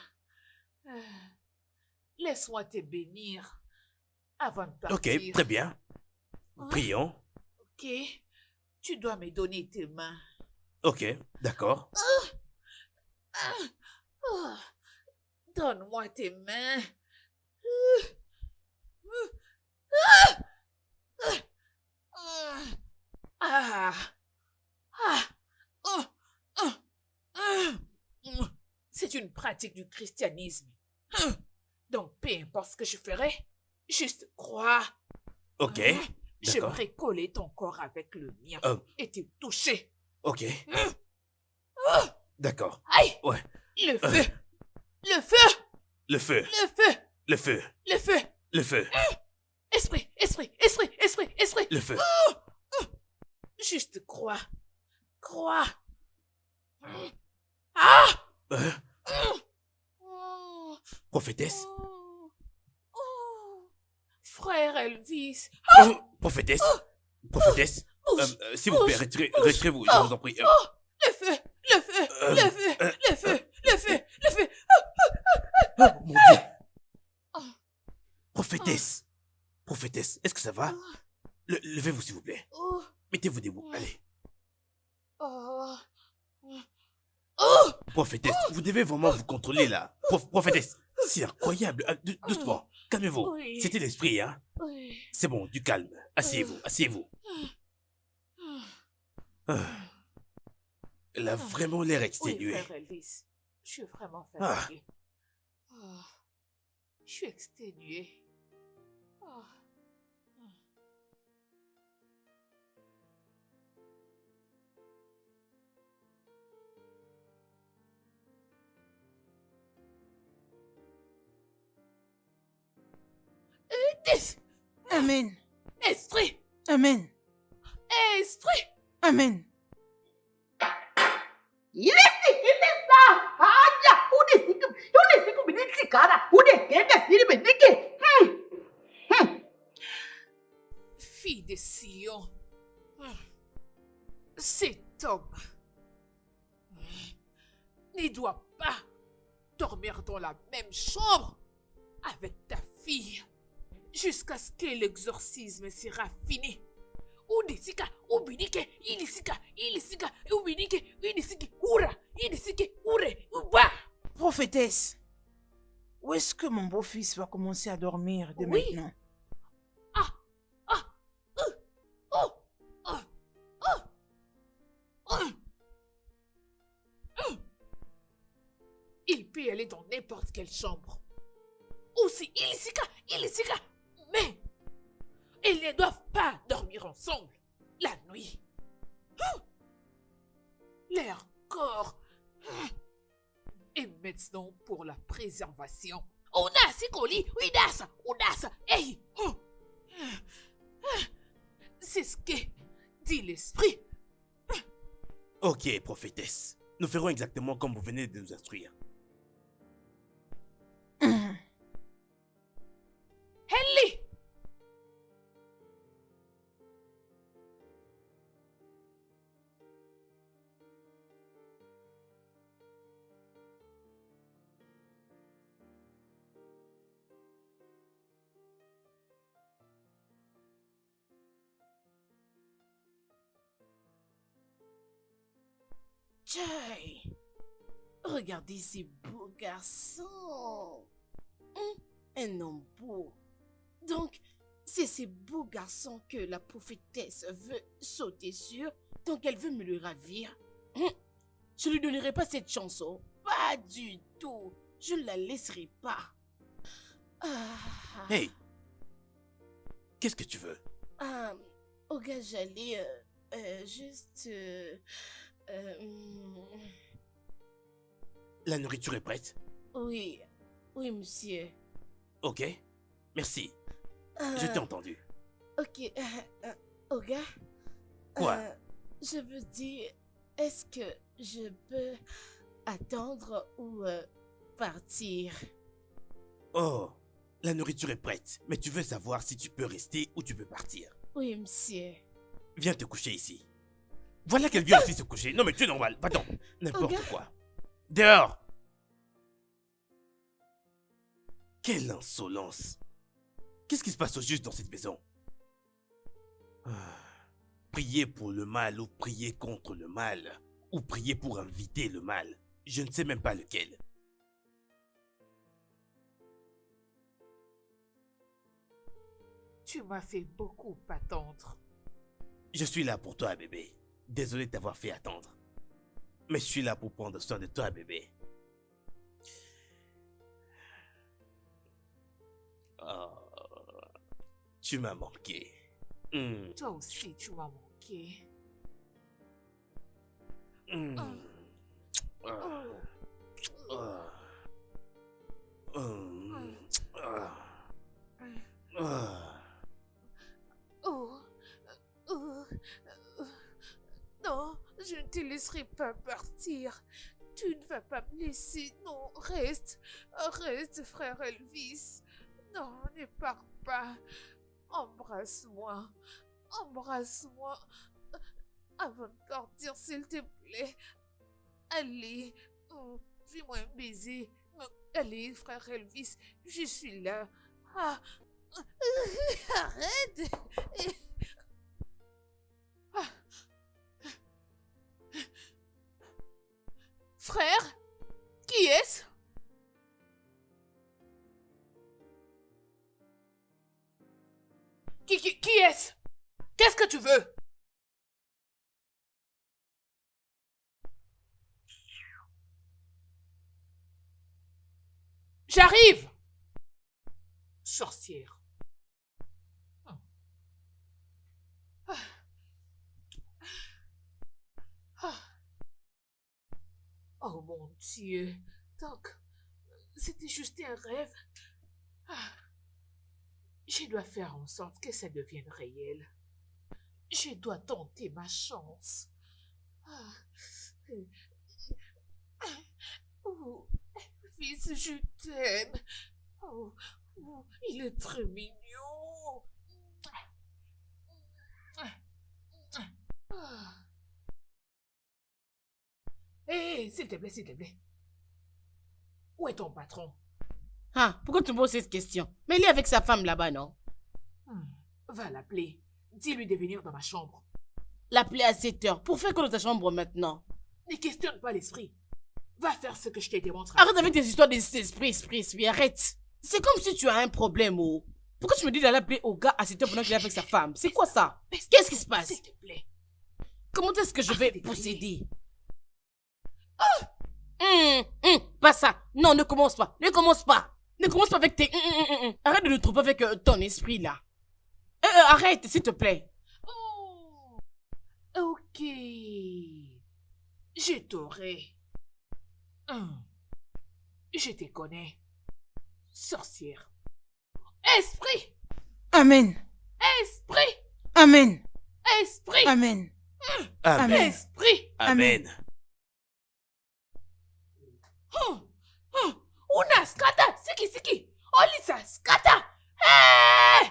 Laisse-moi te bénir avant de partir. Ok, très bien. Prions. Ok, tu dois me donner tes mains. Ok, d'accord. Oh, donne-moi tes mains. Ah, ah, oh, oh, oh. C'est une pratique du christianisme. Donc, peu importe ce que je ferai, juste crois. Ok, Je d'accord. vais coller ton corps avec le mien et te toucher. Ok. D'accord. Aïe! Ouais. Le feu! Le feu! Le feu. Le feu! Le feu. Le feu! Le feu. Esprit! Esprit! Esprit! Esprit! Esprit! Le feu. Juste crois. Crois. Ah! Oh, Prophétesse. oh, oh. Frère Elvis. Prophétesse. Prophétesse. S'il vous plaît, retirez-vous, je vous en prie. Le feu! Le feu! Le feu! Le feu! Le feu! Le feu! Oh, mon Dieu. Oh. Prophétesse. Prophétesse, est-ce que ça va? Levez-vous, s'il vous plaît. Oh, Mettez-vous debout. Allez. oh, oh. Prophétesse, vous devez vraiment vous contrôler là. Prophétesse, c'est incroyable. Doucement, calmez-vous. Oui. C'était l'esprit, hein? Oui. C'est bon, du calme. Asseyez-vous, asseyez-vous. Ah. Elle a vraiment l'air Oui, exténuée. frère Elvis. Je suis vraiment Ah. fatigué. Oh, je suis exténué. Oh. Amen. Esprit! Amen. Esprit! Amen. Fille de Sion. Cet homme ne doit pas dormir dans la même chambre avec ta fille jusqu'à ce que l'exorcisme sera fini. Udisika, ubinike, ilisika, ubinike, idisiki, ura, idisiki, ure, uba. Prophétesse, où est-ce que mon beau-fils va commencer à dormir de Oui. maintenant? Il peut aller dans n'importe quelle chambre. Aussi, ilisika, mais ils ne doivent pas dormir ensemble la nuit. Leur corps est maintenant pour la préservation. Unasi koli, udasa, hey! C'est ce que dit l'esprit. Ok, prophétesse. Nous ferons exactement comme vous venez de nous instruire. Henley! Jay, regardez ces beaux garçons. Un homme beau. Donc, c'est ces beaux garçons que la prophétesse veut sauter sur, donc elle veut me le ravir. Je lui donnerai pas cette chanson. Pas du tout. Je ne la laisserai pas. Hey! Qu'est-ce que tu veux? Au gars, j'allais juste... La nourriture est prête? Oui, oui, monsieur. Ok, merci. Je t'ai entendu. Ok, Oga. Quoi? Je veux dire, est-ce que je peux attendre ou partir? Oh, la nourriture est prête, mais tu veux savoir si tu peux rester ou tu peux partir. Oui, monsieur. Viens te coucher ici. Voilà qu'elle vient aussi se coucher. Non mais tu es normal, va-t'en. N'importe Oga. quoi. Dehors! Quelle insolence! Qu'est-ce qui se passe au juste dans cette maison? Prier pour le mal ou prier contre le mal, ou prier pour inviter le mal, je ne sais même pas lequel. Tu m'as fait beaucoup attendre. Je suis là pour toi, bébé. Désolé de t'avoir fait attendre. Mais je suis là pour prendre soin de toi, bébé. Oh, tu m'as manqué. Toi aussi, tu m'as manqué. Non, je ne te laisserai pas partir. Tu ne vas pas me laisser. Non, reste. Reste, frère Elvis. Non, ne pars pas. Embrasse-moi. Embrasse-moi. Avant de partir, s'il te plaît. Allez. Fais-moi un baiser. Allez, frère Elvis. Je suis là. Ah. Arrête. Frère, qui est-ce? Qui est-ce? Qu'est-ce que tu veux? J'arrive! Sorcière. Oh mon Dieu. Donc, c'était juste un rêve. Je dois faire en sorte que ça devienne réel. Je dois tenter ma chance. Oh, fils, je t'aime. Oh, il est très mignon. Hé, s'il te plaît, s'il te plaît. Où est ton patron? Pourquoi tu me poses cette question? Mais il est avec sa femme là-bas, non? Va l'appeler. Dis-lui de venir dans ma chambre. L'appeler à 7 heures. Pour faire quoi dans ta chambre maintenant? Ne questionne pas l'esprit. Va faire ce que je t'ai démontré. Arrête avec tes histoires d'esprit, arrête. C'est comme si tu as un problème, oh. Pourquoi tu me dis d'aller appeler au gars à 7 heures pendant qu'il est avec sa femme? C'est quoi ça? Qu'est-ce qui se passe? S'il te plaît. Comment est-ce que je vais Arrête de procéder? Pas ça. Non, ne commence pas. Ne commence pas. Ne commence pas avec tes... Arrête de nous tromper avec ton esprit, là. Arrête, s'il te plaît. Oh, ok. Je t'aurai. Je te connais. Sorcière. Esprit. Amen. Esprit. Amen. Esprit. Amen. Amen. Esprit. Amen. Una skata, siki. Olisa skata. Hey!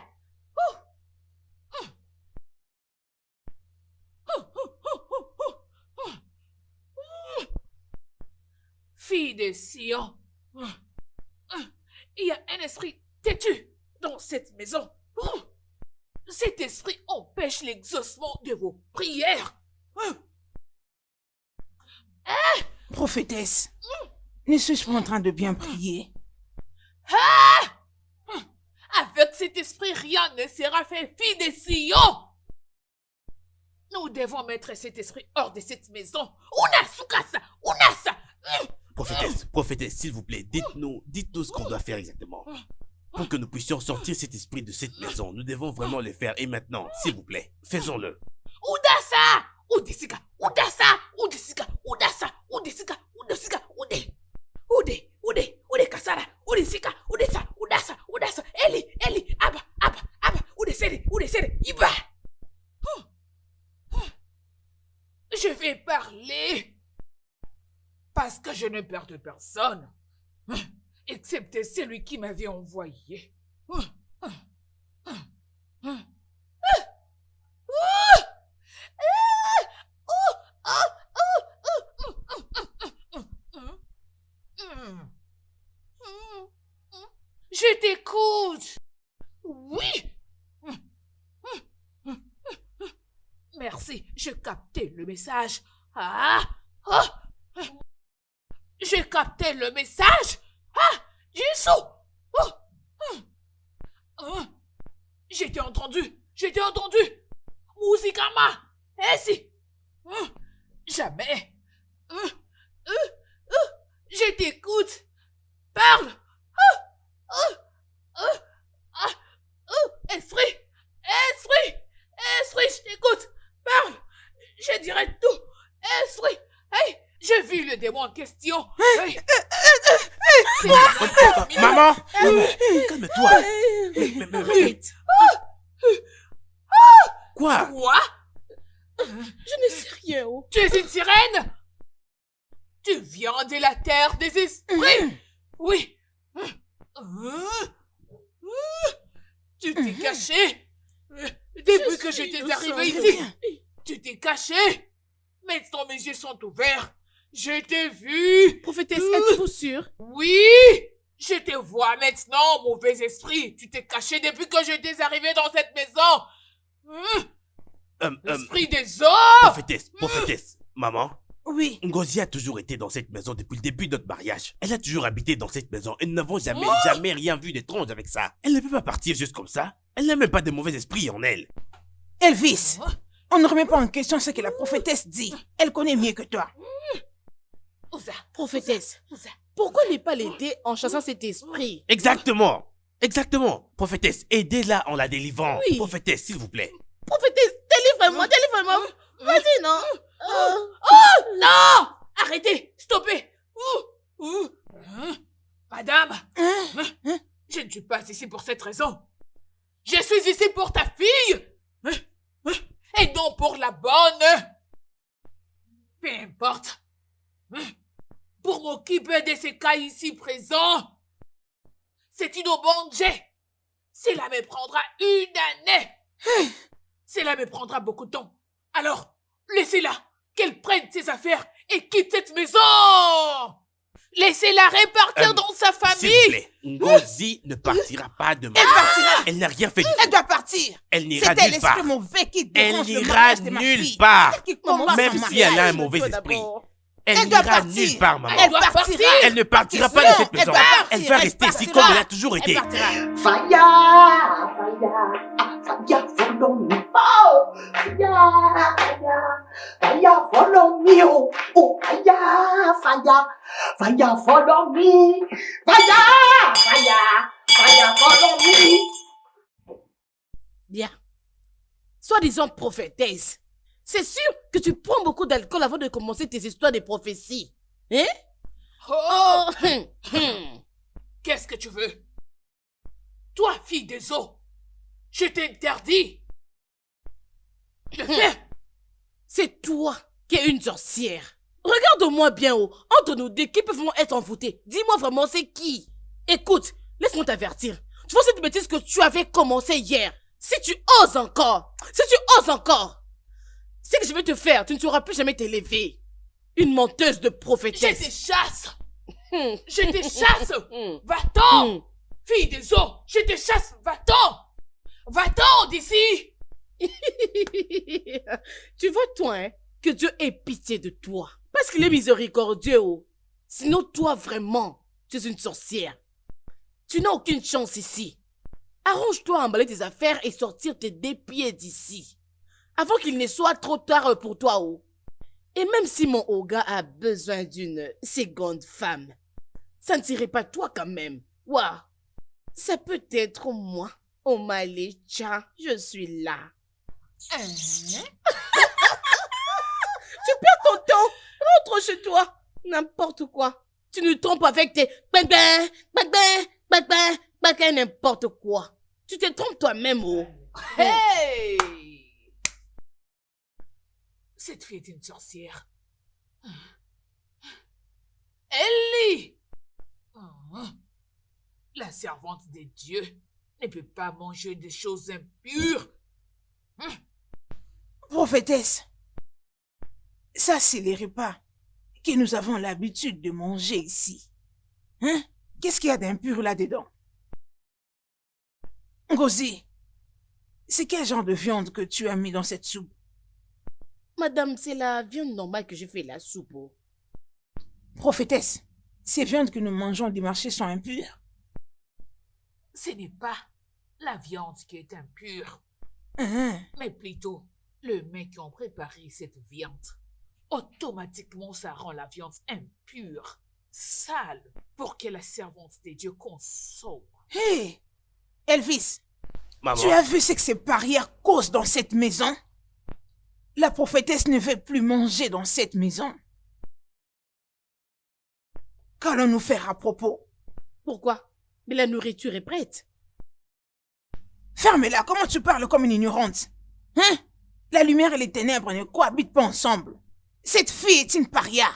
Fille de Sion, il y a un esprit têtu dans cette maison. Cet esprit empêche l'exaucement de vos prières. Prophétesse, ne suis-je pas en train de bien prier? Avec cet esprit, rien ne sera fait, fille de Sion. Nous devons mettre cet esprit hors de cette maison. Unasa. Prophétesse, s'il vous plaît, dites-nous ce qu'on doit faire exactement. Pour que nous puissions sortir cet esprit de cette maison, nous devons vraiment le faire. Et maintenant, s'il vous plaît, faisons-le. Udasa. Ude kasara, udisika, udasa, Eli, aba, udesere, iba. Je vais parler parce que je ne perds de personne, excepté celui qui m'avait envoyé. Je t'écoute. Oui. Merci, je captais le message. J'ai capté le message. Jisoo. J'étais entendu. Musikama. Si. Jamais. Je t'écoute. Parle. Esprit, je t'écoute. Parle. Je dirai tout. Esprit. Hey, j'ai vu le démon en question. Hey. Maman, calme-toi. Mais. Quoi? Je ne sais rien. Oh. Tu es une sirène? Tu viens de la terre des esprits? Oui. Tu t'es caché depuis que j'étais arrivé ici. Tu t'es caché. Maintenant mes yeux sont ouverts. Je t'ai vu. Prophétesse, êtes-vous sûre? Oui. Je te vois maintenant, mauvais esprit. Tu t'es caché depuis que j'étais arrivé dans cette maison. Esprit des eaux. Prophétesse, maman. Oui. Ngozi a toujours été dans cette maison depuis le début de notre mariage. Elle a toujours habité dans cette maison et nous n'avons jamais rien vu d'étrange avec ça. Elle ne peut pas partir juste comme ça. Elle n'a même pas de mauvais esprits en elle. Elvis, on ne remet pas en question ce que la prophétesse dit. Elle connaît mieux que toi. Prophétesse, pourquoi ne pas l'aider en chassant cet esprit? Exactement. Prophétesse, aidez-la en la délivrant. Oui. Prophétesse, s'il vous plaît. Prophétesse, délivre-moi. Vas-y, non? Non! Arrêtez! Stoppez! Madame, je ne suis pas ici pour cette raison. Je suis ici pour ta fille! Et non pour la bonne! Peu importe. Pour m'occuper de ces cas ici présents, c'est une obonge. Cela me prendra 1 année. Cela me prendra beaucoup de temps. Alors, laissez-la, qu'elle prenne ses affaires et quitte cette maison. Laissez-la répartir dans sa S'il vous famille. plaît, Ngozi ne partira pas demain. Elle partira. Elle n'a rien fait. Elle doit partir. Elle n'ira C'est elle, nulle part. l'esprit mauvais qui Elle dérange le n'ira mariage de ma nulle fille. part. C'est elle qui combat Même son si elle a un mariage. mauvais Toi esprit. d'abord. Elle doit n'ira partir. nulle part, maman. Elle doit partira. partir. Elle ne partira pas de Non, cette elle maison. doit partir, Elle va elle rester ici partira. comme elle a toujours été. Elle partira. Fire, follow me. Oh, fire, follow me. Oh, fire, follow me. Fire, follow me. Bien. Soi-disant prophétesse. C'est sûr que tu prends beaucoup d'alcool avant de commencer tes histoires de prophétie. Hein? Oh, Oh, qu'est-ce que tu veux? Toi, fille des eaux, je t'interdis. C'est toi qui es une sorcière. Regarde-moi bien, oh. Entre nous deux, qui peuvent vraiment être envoûtés? Dis-moi vraiment, c'est qui? Écoute, laisse-moi t'avertir. Tu vois cette bêtise que tu avais commencé hier? Si tu oses encore, c'est que je vais te faire, tu ne sauras plus jamais t'élever. Une menteuse de Je prophétesse. te chasse! Hmm. Je te chasse! Hmm. Va-t'en! Hmm. Fille des eaux, je te chasse! Va-t'en! Va-t'en d'ici! Tu vois, toi, hein, que Dieu ait pitié de toi. Parce qu'il est miséricordieux, oh. Sinon, toi, vraiment, tu es une sorcière. Tu n'as aucune chance ici. Arrange-toi à emballer tes affaires et sortir tes deux pieds d'ici. Avant qu'il ne soit trop tard pour toi, oh. Et même si mon Oga a besoin d'une seconde femme, ça ne serait pas toi quand même. Waouh. Ça peut être moi. Oh Malicha, je suis là. Hein? Tu perds ton temps. Rentre chez toi. N'importe quoi. Tu nous trompes avec tes n'importe quoi. Tu te trompes toi-même, oh. Hey! Cette fille est une sorcière. Ellie! La servante des dieux ne peut pas manger des choses impures. Prophétesse, ça c'est les repas que nous avons l'habitude de manger ici. Hein? Qu'est-ce qu'il y a d'impur là-dedans? Ngozi, c'est quel genre de viande que tu as mis dans cette soupe? Madame, c'est la viande normale que je fais la soupe, oh. Prophétesse, ces viandes que nous mangeons du marché sont impures? Ce n'est pas la viande qui est impure, Hein? mais plutôt le mets qui ont préparé cette viande. Automatiquement, ça rend la viande impure, sale, pour que la servante des dieux consomme. Hé! Elvis, Maman, tu as vu ce que ces parias causent dans cette maison? La prophétesse ne veut plus manger dans cette maison. Qu'allons-nous faire à propos? Pourquoi? Mais la nourriture est prête. Ferme-la, comment tu parles comme une ignorante? Hein? La lumière et les ténèbres ne cohabitent pas ensemble. Cette fille est une paria.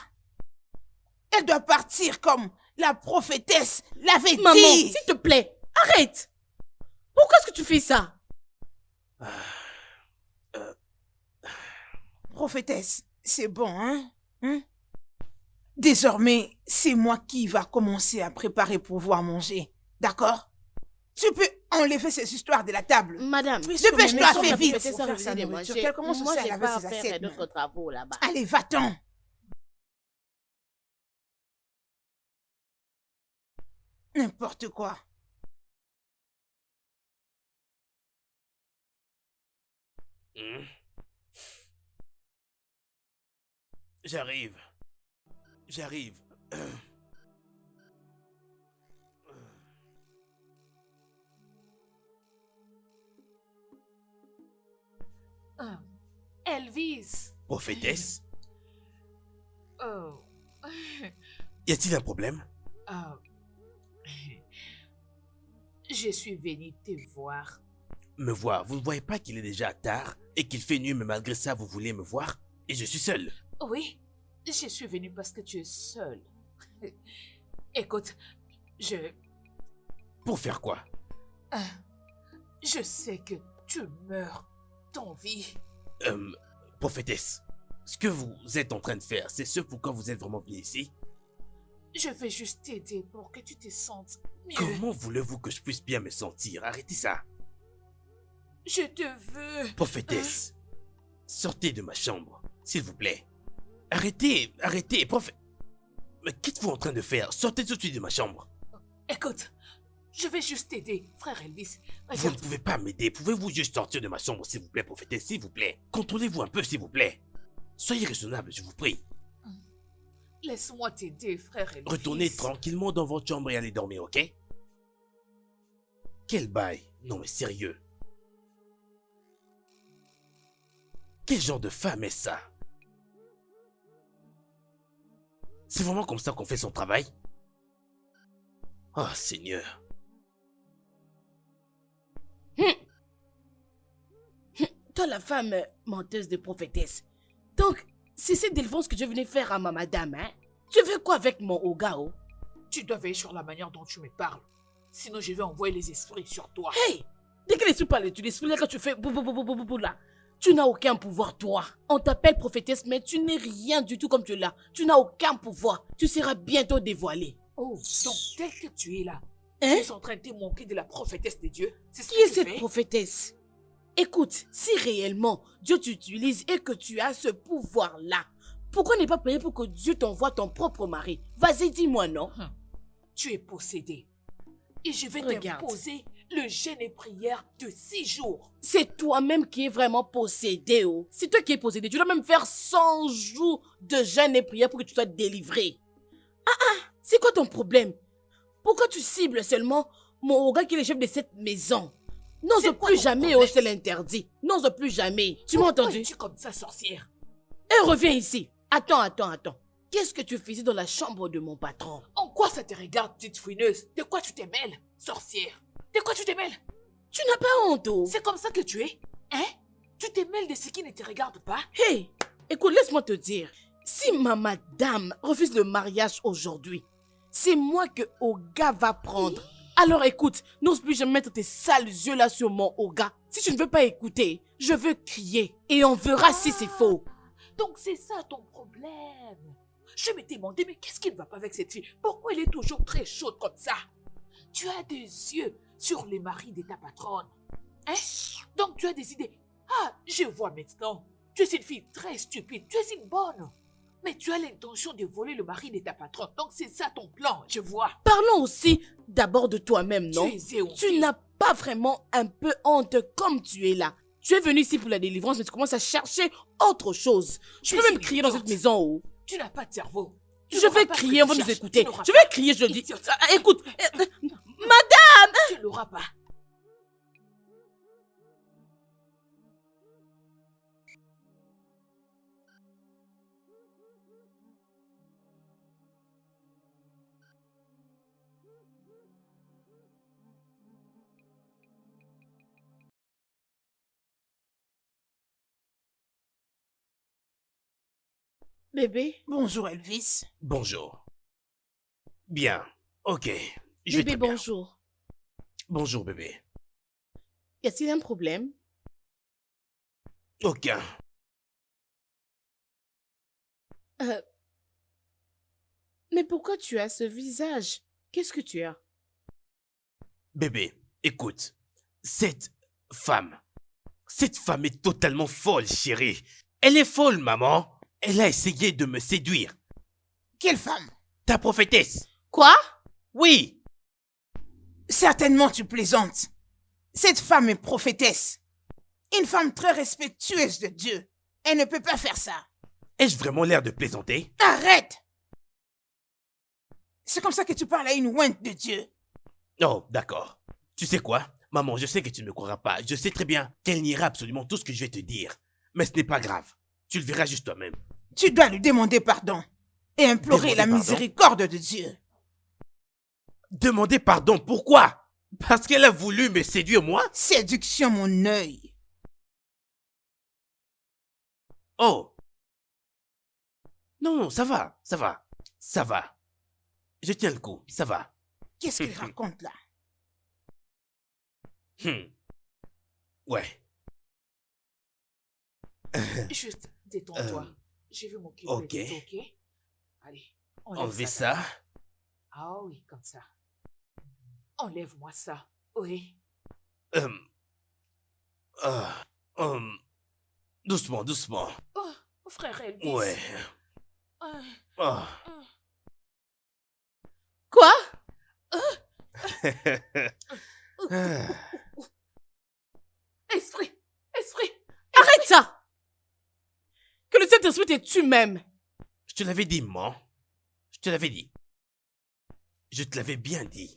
Elle doit partir comme la prophétesse l'avait Maman, dit. s'il te plaît, arrête. Pourquoi est-ce que tu fais ça? Prophétesse, c'est bon, hein? Hein? Désormais, c'est moi qui va commencer à préparer pour pouvoir manger. D'accord? Tu peux enlever ces histoires de la table. Madame, Dépêche-toi, fais vite. Pour faire sa nourriture. Qu'elle commence Moi, aussi à j'ai laver pas à ses faire assiettes. d'autres travaux là-bas. Allez, va-t'en. N'importe quoi. Hmm. J'arrive. Elvis! Prophétesse, Oh. y a-t-il un problème? Je suis venue te voir. Me voir, vous ne voyez pas qu'il est déjà tard et qu'il fait nuit, mais malgré ça, vous voulez me voir? Et je suis seul. Oui, je suis venue parce que tu es seul. Écoute, Pour faire quoi? je sais que tu meurs d'envie. Prophétesse, ce que vous êtes en train de faire, c'est ce pourquoi vous êtes vraiment venu ici? Je vais juste t'aider pour que tu te sentes mieux. Comment voulez-vous que je puisse bien me sentir? Arrêtez ça. Je te veux. Prophétesse, sortez de ma chambre, s'il vous plaît. Arrêtez, Mais qu'êtes-vous en train de faire? Sortez tout de suite de ma chambre. Écoute, je vais juste t'aider, frère Elvis. Vous ne Regarde, pouvez pas m'aider. Pouvez-vous juste sortir de ma chambre, s'il vous plaît, prophétesse, s'il vous plaît? Contrôlez-vous un peu, s'il vous plaît. Soyez raisonnable, je vous prie. laisse-moi t'aider, frère Elvis. Retournez tranquillement dans votre chambre et allez dormir, ok? Quel bail? Non mais sérieux. Quel genre de femme est ça? C'est vraiment comme ça qu'on fait son travail? Oh Seigneur. Toi, la femme menteuse de prophétesse. Donc, C'est cette délivrance que je venais faire à ma madame, hein? Tu veux quoi avec mon Ogao? Tu dois veiller sur la manière dont tu me parles. Sinon, je vais envoyer les esprits sur toi. Hey! Dès que l'esprit parle, tu l'esprit là quand tu fais bou bou bou bou bou bou là. Tu n'as aucun pouvoir, toi. On t'appelle prophétesse, mais tu n'es rien du tout comme tu es là. Tu n'as aucun pouvoir. Tu seras bientôt dévoilé. Oh, donc tel que tu es là, Hein? tu es en train de te moquer de la prophétesse de Dieu. C'est ce Qui que est tu cette fais? prophétesse? Écoute, si réellement Dieu t'utilise et que tu as ce pouvoir-là, pourquoi ne pas prier pour que Dieu t'envoie ton propre mari? Vas-y, dis-moi non. Tu es possédé. Et je vais Regarde. t'imposer le jeûne et prière de 6 jours. C'est toi-même qui es vraiment possédé, oh. C'est toi qui es possédé. Tu dois même faire 100 jours de jeûne et prière pour que tu sois délivré. C'est quoi ton problème? Pourquoi tu cibles seulement mon gars qui est le chef de cette maison? N'ose C'est quoi plus ton jamais, problème? oh, je te l'interdis. N'ose plus jamais. Tu m'as Pourquoi entendu? es-tu comme ça, sorcière? Et reviens ici. Attends. Qu'est-ce que tu faisais dans la chambre de mon patron? En quoi ça te regarde, petite fouineuse? De quoi tu te mêles, sorcière? De quoi tu te mêles? Tu n'as pas honte, oh. C'est comme ça que tu es? Hein? Tu te mêles de ce qui ne te regarde pas? Hey, écoute, laisse-moi te dire. Si ma madame refuse le mariage aujourd'hui, c'est moi que Oga va prendre. Alors écoute, n'ose plus jamais mettre tes sales yeux là sur mon Oga. Si tu ne veux pas écouter, je veux crier. Et on verra si c'est faux. Donc c'est ça ton problème. Je me demandais, mais qu'est-ce qui ne va pas avec cette fille? Pourquoi elle est toujours très chaude comme ça? Tu as des yeux sur les maris de ta patronne. Hein? Donc tu as des idées. Ah, je vois maintenant. Tu es une fille très stupide. Tu es une bonne. Mais tu as l'intention de voler le mari de ta patronne. Donc c'est ça ton plan, je vois. Parlons aussi d'abord de toi-même, non? Tu es zéro. Tu n'as pas vraiment un peu honte comme tu es là. Tu es venu ici pour la délivrance, mais tu commences à chercher autre chose. Je peux Mais même c'est crier dans idiote. cette maison, oh. Tu n'as pas de cerveau. Tu Je n'auras vais pas ce crier, que on va tu nous cherches. écouter. Tu n'auras Je pas. vais crier, je le dis. Idiote. Écoute, Tu ne l'auras pas. bébé, Bonjour, Elvis. Bonjour. Bien. Ok. Je vais bébé, très bien. bonjour. Bonjour, bébé. Y a-t-il un problème? Aucun. Mais pourquoi tu as ce visage? Qu'est-ce que tu as? Bébé, écoute. Cette femme est totalement folle, chérie. Elle est folle, maman. Elle a essayé de me séduire. Quelle femme? Ta prophétesse. Quoi? Oui. Certainement tu plaisantes. Cette femme est prophétesse. Une femme très respectueuse de Dieu. Elle ne peut pas faire ça. Ai-je vraiment l'air de plaisanter? Arrête! C'est comme ça que tu parles à une ouinte de Dieu. Oh, d'accord. Tu sais quoi? Maman, je sais que tu ne me croiras pas. Je sais très bien qu'elle niera absolument tout ce que je vais te dire. Mais ce n'est pas grave. Tu le verras juste toi-même. Tu dois lui demander pardon et implorer Demander la pardon? miséricorde de Dieu. Demander pardon, pourquoi? Parce qu'elle a voulu me séduire, moi? Séduction, mon œil. Oh. Non, ça va, ça va. Ça va. Je tiens le coup, ça va. Qu'est-ce qu'il raconte là? Ouais. Juste détends-toi. Euh, Je vais m'occuper ok. de ça, ok? Allez, Enlevez ça. ça. Ah oui, comme ça. Enlève-moi ça. Oui. Doucement, doucement. Oh, frère Elvis. Ouais. Ah, Ah. Quoi? Esprit! Esprit! Arrête ça! Que le Saint-Esprit te tue même. Je te l'avais dit, maman. Je te l'avais dit. Je te l'avais bien dit.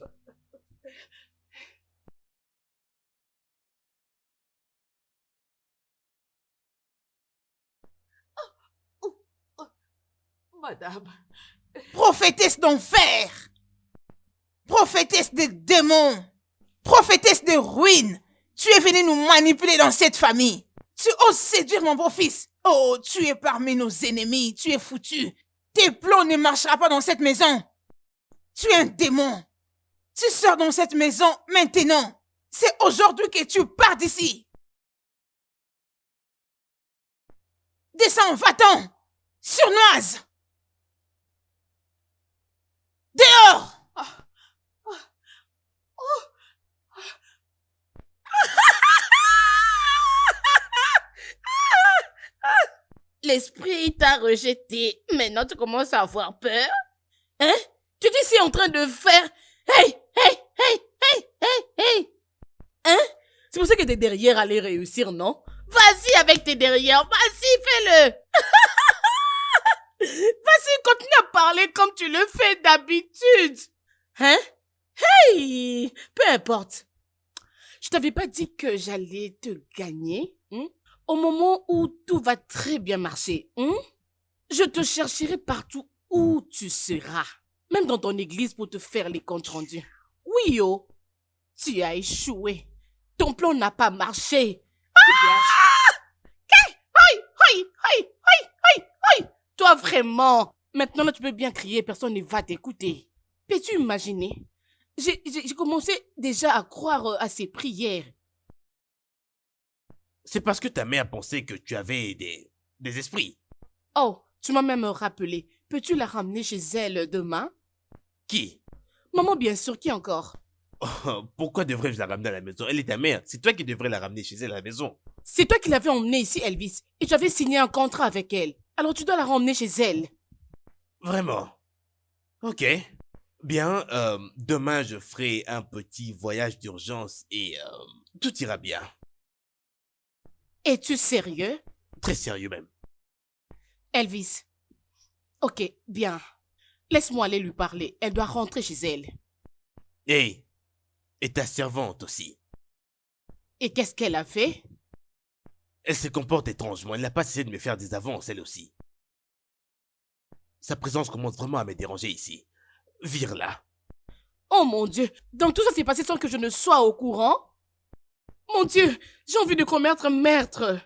Madame. Prophétesse d'enfer. Prophétesse des démons. Prophétesse de ruine. Tu es venue nous manipuler dans cette famille. Tu oses séduire mon beau-fils. Oh, tu es parmi nos ennemis, tu es foutu. Tes plans ne marcheront pas dans cette maison. Tu es un démon. Tu sors dans cette maison maintenant. C'est aujourd'hui que tu pars d'ici. Descends, va-t'en. Surnoise. Dehors. L'esprit t'a rejeté. Maintenant, tu commences à avoir peur. Hein? Tu dis si en train de faire... Hey, hey, hey, hey, hey, hey. Hein? C'est pour ça que tes derrière allaient réussir, non? Vas-y avec tes derrière. Vas-y, fais-le. Vas-y, continue à parler comme tu le fais d'habitude. Hein? Hey! Peu importe. Je t'avais pas dit que j'allais te gagner, hein? Au moment où tout va très bien marcher, hein? Je te chercherai partout où tu seras. Même dans ton église pour te faire les comptes rendus. Oui, yo. Tu as échoué. Ton plan n'a pas marché. Toi, vraiment. Maintenant, là, tu peux bien crier, personne ne va t'écouter. Peux-tu imaginer? J'ai commencé déjà à croire à ces prières. C'est parce que ta mère pensait que tu avais des esprits. Oh, tu m'as même rappelé. Peux-tu la ramener chez elle demain? Qui? Maman, bien sûr, qui encore? Oh, pourquoi devrais-je la ramener à la maison? Elle est ta mère. C'est toi qui devrais la ramener chez elle à la maison. C'est toi qui l'avais emmenée ici, Elvis. Et tu avais signé un contrat avec elle. Alors tu dois la ramener chez elle. Vraiment? Ok. Bien, demain je ferai un petit voyage d'urgence et tout ira bien. Es-tu sérieux? Très sérieux même. Elvis. Ok, bien. Laisse-moi aller lui parler. Elle doit rentrer chez elle. Hey, et ta servante aussi. Et qu'est-ce qu'elle a fait? Elle se comporte étrangement. Elle n'a pas cessé de me faire des avances, elle aussi. Sa présence commence vraiment à me déranger ici. Vire-la. Oh mon Dieu, donc tout ça s'est passé sans que je ne sois au courant? Mon Dieu, j'ai envie de commettre meurtre.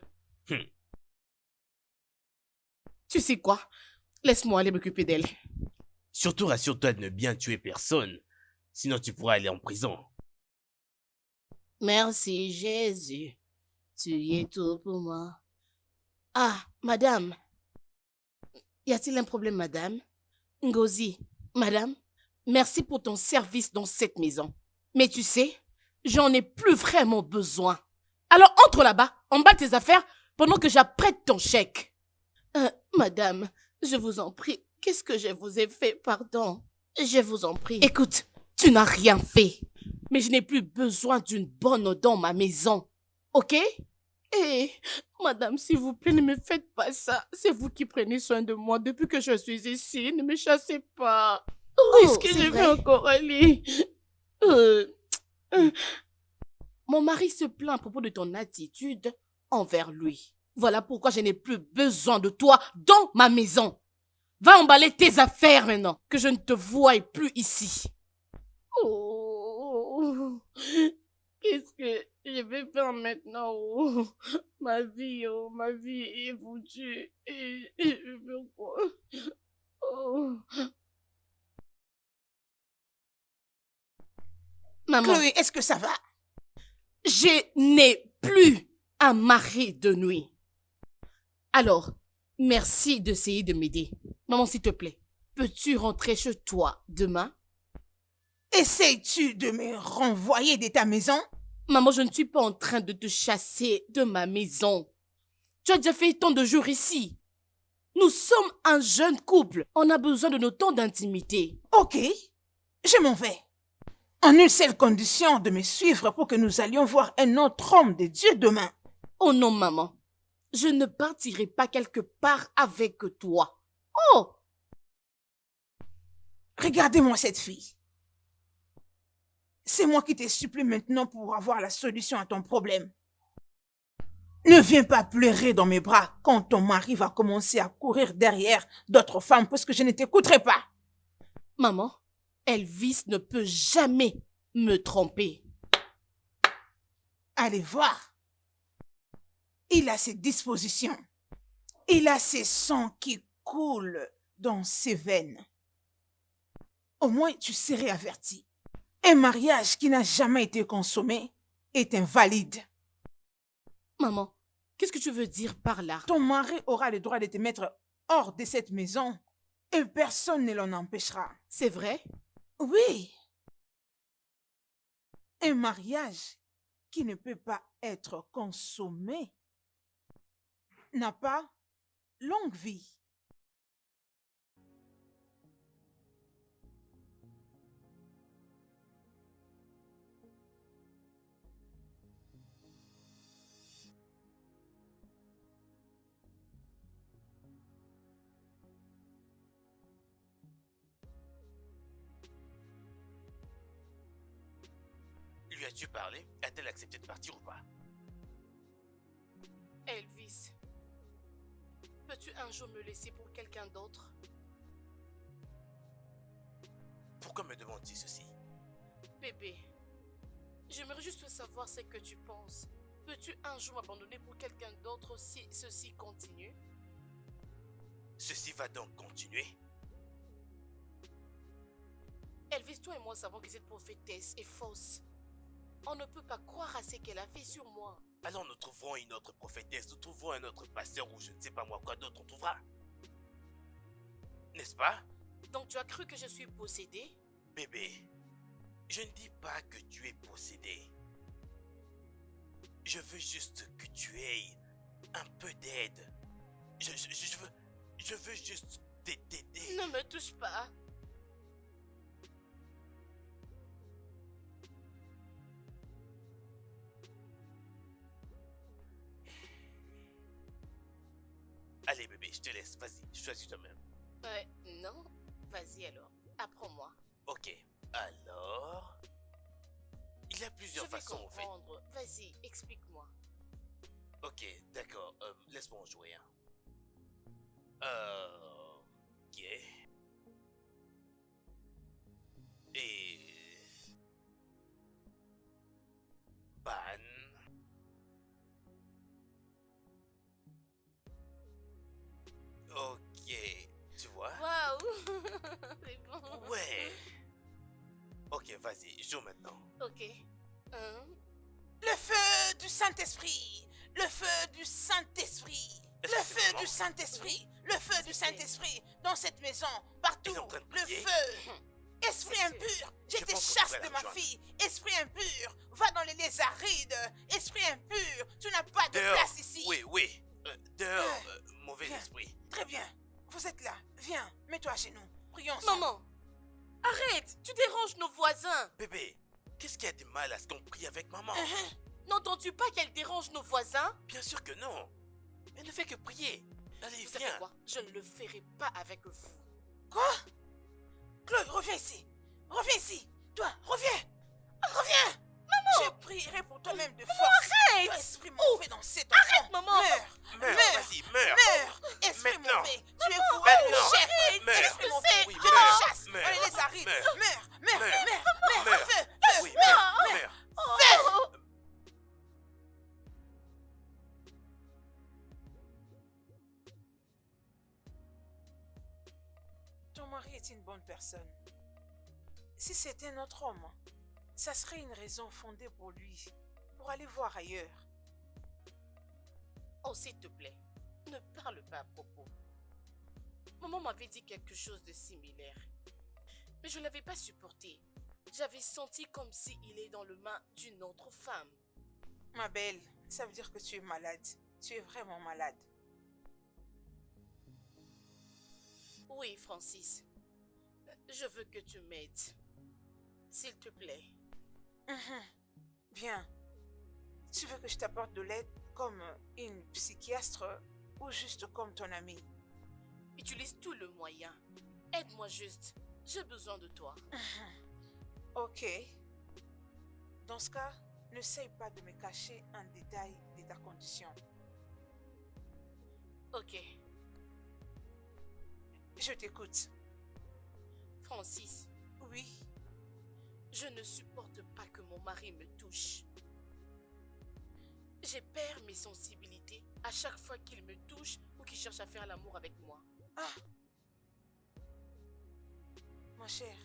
Tu sais quoi? Laisse-moi aller m'occuper d'elle. Surtout rassure-toi de ne bien tuer personne. Sinon tu pourras aller en prison. Merci Jésus. Tu es tout pour moi. Ah, madame. Y a-t-il un problème, madame? Ngozi, madame, merci pour ton service dans cette maison. Mais tu sais, j'en ai plus vraiment besoin. Alors entre là-bas, emballe tes affaires pendant que j'apprête ton chèque. Madame, je vous en prie, qu'est-ce que je vous ai fait, pardon? Je vous en prie. Écoute, tu n'as rien fait. Mais je n'ai plus besoin d'une bonne dans ma maison. Ok? Eh, madame, s'il vous plaît, ne me faites pas ça. C'est vous qui prenez soin de moi depuis que je suis ici. Ne me chassez pas. Où est-ce que je vais encore aller? Mon mari se plaint à propos de ton attitude envers lui. Voilà pourquoi je n'ai plus besoin de toi dans ma maison. Va emballer tes affaires maintenant, que je ne te voie plus ici. Oh, qu'est-ce que je vais faire maintenant? Oh, ma vie est foutue. Et je veux quoi? Oh. Maman, Chloé, est-ce que ça va? je n'ai plus un mari de nuit. Alors, merci d'essayer de m'aider. Maman, s'il te plaît, peux-tu rentrer chez toi demain? Essayes-tu de me renvoyer de ta maison? Maman, je ne suis pas en train de te chasser de ma maison. Tu as déjà fait tant de jours ici. Nous sommes un jeune couple. On a besoin de nos temps d'intimité. Ok, je m'en vais. En une seule condition de me suivre pour que nous allions voir un autre homme de Dieu demain. Oh non, maman. Je ne partirai pas quelque part avec toi. Oh! Regardez-moi cette fille. C'est moi qui te supplie maintenant pour avoir la solution à ton problème. Ne viens pas pleurer dans mes bras quand ton mari va commencer à courir derrière d'autres femmes parce que je ne t'écouterai pas. Maman, Elvis ne peut jamais me tromper. Allez voir. Il a ses dispositions. Il a ses sangs qui coulent dans ses veines. Au moins, tu serais averti. Un mariage qui n'a jamais été consommé est invalide. Maman, qu'est-ce que tu veux dire par là? Ton mari aura le droit de te mettre hors de cette maison et personne ne l'en empêchera. C'est vrai? Oui. Un mariage qui ne peut pas être consommé n'a pas longue vie. Lui as-tu parlé? A-t-elle accepté de partir ou pas? Elvis, peux-tu un jour me laisser pour quelqu'un d'autre? Pourquoi me demandes-tu ceci? Bébé, j'aimerais juste savoir ce que tu penses. Peux-tu un jour m'abandonner pour quelqu'un d'autre si ceci continue? Ceci va donc continuer? Elvis, toi et moi savons que cette prophétesse est fausse. On ne peut pas croire à ce qu'elle a fait sur moi. Alors nous trouverons une autre prophétesse, nous trouverons un autre pasteur ou je ne sais pas moi quoi d'autre on trouvera. N'est-ce pas? Donc tu as cru que je suis possédée? Bébé, je ne dis pas que tu es possédé. Je veux juste que tu aies un peu d'aide. Je veux juste t'aider. Ne me touche pas. Allez bébé, je te laisse, vas-y, choisis toi-même. Non. Vas-y alors, apprends-moi. Ok, alors... Il y a plusieurs Je vais façons en fait. comprendre. Vas-y, explique-moi. Ok, d'accord, laisse-moi en jouer un. Ok. Et... Ban. Ok, tu vois? Waouh. C'est bon. Ouais. Ok, vas-y, joue maintenant. Ok. Le feu du Saint-Esprit! Le feu du Saint-Esprit! Est-ce Le que c'est feu vraiment? du Saint-Esprit! Le feu du Saint-Esprit! Dans cette maison, partout! Il est en train de Le prier. feu! Esprit C'est impur, je Je te pense qu'on chasse devrait de la ma rejoindre. fille. Esprit impur, va dans les lézarides. Esprit impur, tu n'as pas de Dehors. place ici. Oui. Dehors, mauvais Viens. esprit. Très bien, vous êtes là. Viens, mets-toi à genoux. Prions ensemble. Maman, arrête, tu déranges nos voisins. Bébé, qu'est-ce qu'il y a de mal à ce qu'on prie avec maman? N'entends-tu pas qu'elle dérange nos voisins? Bien sûr que non. Elle ne fait que prier. Allez, Vous savez viens. quoi? Je ne le ferai pas avec vous. Quoi? Claude, reviens ici. Reviens ici. Toi, reviens. Reviens. Maman. Je prierai pour toi-même de force. Arrête. Toi, esprit mauvais dans cet enfant. Arrête, maman. Meurs. Meurs, Meurs. vas-y, meurs. Meurs. Esprit Maintenant. mauvais. Tu es voué Maintenant. de chair. Meurs. Esprit mauvais. Oui, Je meurs. te chasse. Meurs. On les arrive. Meurs. Meurs. Meurs. Meurs. Feu. Oui, Feu. meurs. Oh. Ton mari est une bonne personne. Si c'était un autre homme, ça serait une raison fondée pour lui, pour aller voir ailleurs. Oh, s'il te plaît, ne parle pas à propos. Maman m'avait dit quelque chose de similaire. Mais je ne l'avais pas supporté. J'avais senti comme s'il est dans le main d'une autre femme. Ma belle, ça veut dire que tu es malade. Tu es vraiment malade. Oui, Francis. Je veux que tu m'aides. S'il te plaît. Bien. Tu veux que je t'apporte de l'aide comme une psychiatre ou juste comme ton ami? Utilise tout le moyen. Aide-moi juste. J'ai besoin de toi. Ok. Dans ce cas, n'essaye pas de me cacher un détail de ta condition. Ok. Je t'écoute. Francis, Oui. je ne supporte pas que mon mari me touche. Je perds mes sensibilités à chaque fois qu'il me touche ou qu'il cherche à faire l'amour avec moi. Ah, ma chère,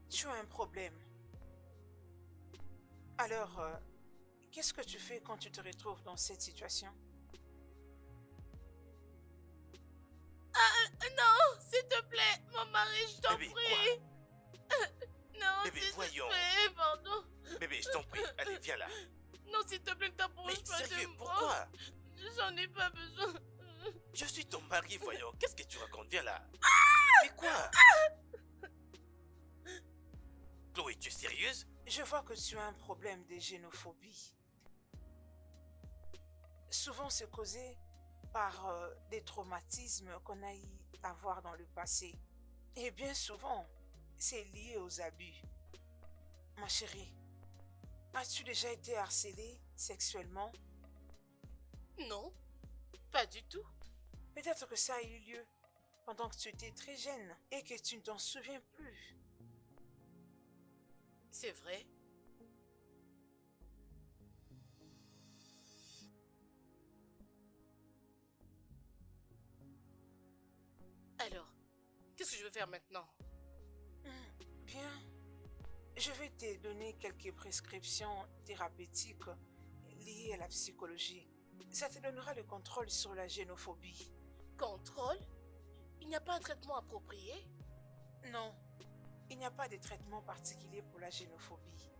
tu as un problème. Alors, qu'est-ce que tu fais quand tu te retrouves dans cette situation? Non, s'il te plaît, mon mari, je t'en Bébé, prie. Non, Bébé, s'il te voyons. plaît, pardon. Bébé, je t'en prie, allez, viens là. Non, s'il te plaît, ne Mais t'approche pas sérieux, de moi. pourquoi? J'en ai pas besoin. Je suis ton mari, voyons. Qu'est-ce que tu racontes? Viens là. Mais quoi? Chloé, tu es sérieuse? Je vois que tu as un problème de génophobie. Souvent, c'est causé par des traumatismes qu'on a eu à voir dans le passé. Et bien souvent, c'est lié aux abus. Ma chérie, as-tu déjà été harcelée sexuellement? Non, pas du tout. Peut-être que ça a eu lieu pendant que tu étais très jeune et que tu ne t'en souviens plus. C'est vrai. Alors, qu'est-ce que je veux faire maintenant? Bien, je vais te donner quelques prescriptions thérapeutiques liées à la psychologie. Ça te donnera le contrôle sur la génophobie. Contrôle? Il n'y a pas un traitement approprié? Non, il n'y a pas de traitement particulier pour la génophobie.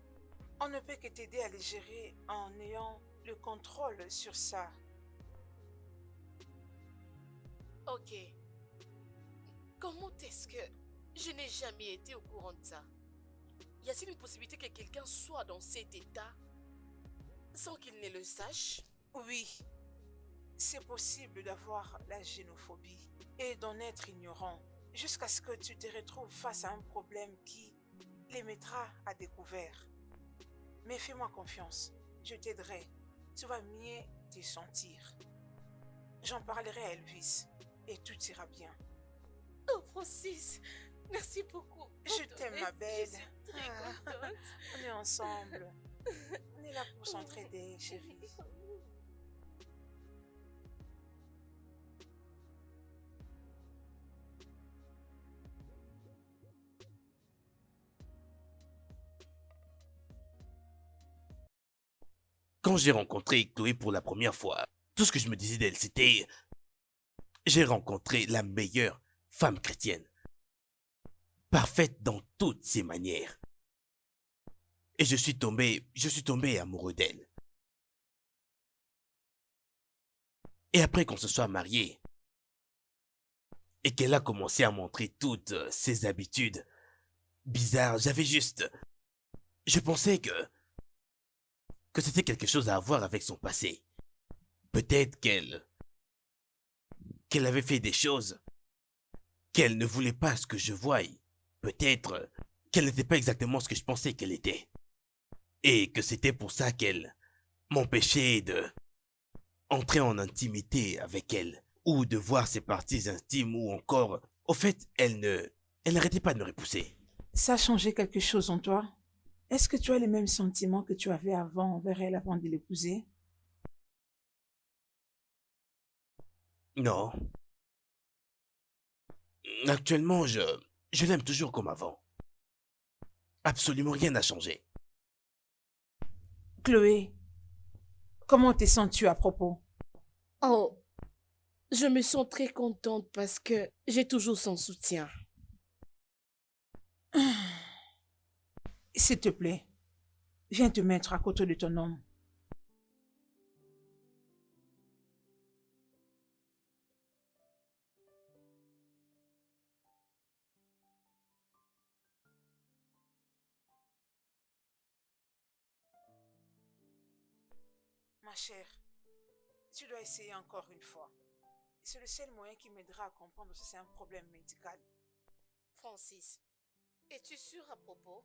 On ne peut que t'aider à les gérer en ayant le contrôle sur ça. Ok. Comment est-ce que je n'ai jamais été au courant de ça? Y a-t-il une possibilité que quelqu'un soit dans cet état sans qu'il ne le sache? Oui, c'est possible d'avoir la génophobie et d'en être ignorant jusqu'à ce que tu te retrouves face à un problème qui les mettra à découvert. Mais fais-moi confiance, je t'aiderai, tu vas mieux te sentir. J'en parlerai à Elvis et tout ira bien. Oh, Francis, merci beaucoup. Je t'aime, ma belle. Je suis très contente. On est ensemble. On est là pour s'entraider, chérie. Quand j'ai rencontré Chloé pour la première fois, tout ce que je me disais d'elle, c'était... J'ai rencontré la meilleure femme chrétienne. Parfaite dans toutes ses manières. Et je suis tombé amoureux d'elle. Et après qu'on se soit mariés, et qu'elle a commencé à montrer toutes ses habitudes bizarres, je pensais que c'était quelque chose à voir avec son passé. Peut-être qu'elle avait fait des choses qu'elle ne voulait pas ce que je voie. Peut-être qu'elle n'était pas exactement ce que je pensais qu'elle était. Et que c'était pour ça qu'elle m'empêchait de entrer en intimité avec elle, ou de voir ses parties intimes, ou encore... Au fait, elle n'arrêtait pas de me repousser. Ça a changé quelque chose en toi? Est-ce que tu as les mêmes sentiments que tu avais avant envers elle avant de l'épouser? Non. Actuellement, je l'aime toujours comme avant. Absolument rien n'a changé. Chloé, comment te sens-tu à propos? Oh, je me sens très contente parce que j'ai toujours son soutien. S'il te plaît, viens te mettre à côté de ton homme. Ma chère, tu dois essayer encore une fois. C'est le seul moyen qui m'aidera à comprendre si c'est un problème médical. Francis, es-tu sûr à propos?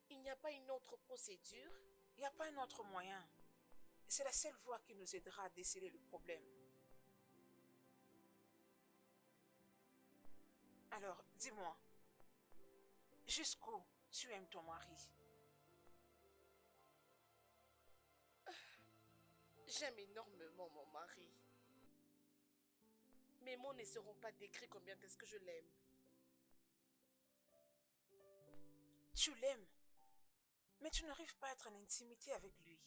Il n'y a pas une autre procédure? Il n'y a pas un autre moyen. C'est la seule voie qui nous aidera à déceler le problème. Alors, dis-moi, jusqu'où tu aimes ton mari? J'aime énormément mon mari. Mes mots ne seront pas décrits combien est-ce que je l'aime. Tu l'aimes, mais tu n'arrives pas à être en intimité avec lui.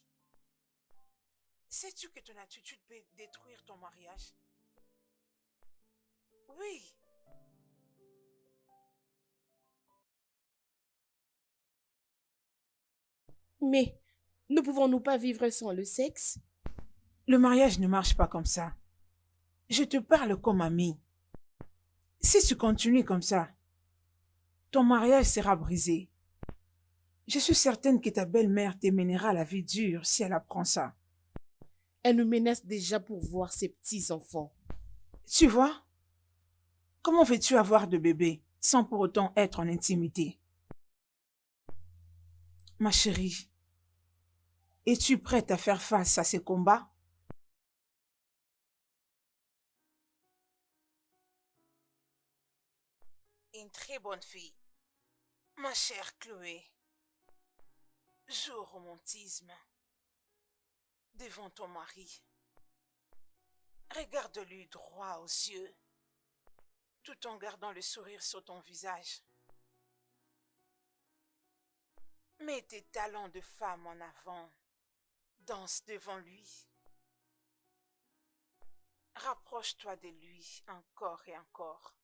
Sais-tu que ton attitude peut détruire ton mariage? Oui. Mais ne pouvons-nous pas vivre sans le sexe? Le mariage ne marche pas comme ça. Je te parle comme amie. Si tu continues comme ça, ton mariage sera brisé. Je suis certaine que ta belle-mère te mènera à la vie dure si elle apprend ça. Elle nous menace déjà pour voir ses petits-enfants. Tu vois? Comment veux-tu avoir de bébé sans pour autant être en intimité? Ma chérie, es-tu prête à faire face à ces combats? Une très bonne fille. Ma chère Chloé, joue au romantisme devant ton mari. Regarde-lui droit aux yeux, tout en gardant le sourire sur ton visage. Mets tes talents de femme en avant. Danse devant lui. Rapproche-toi de lui encore et encore.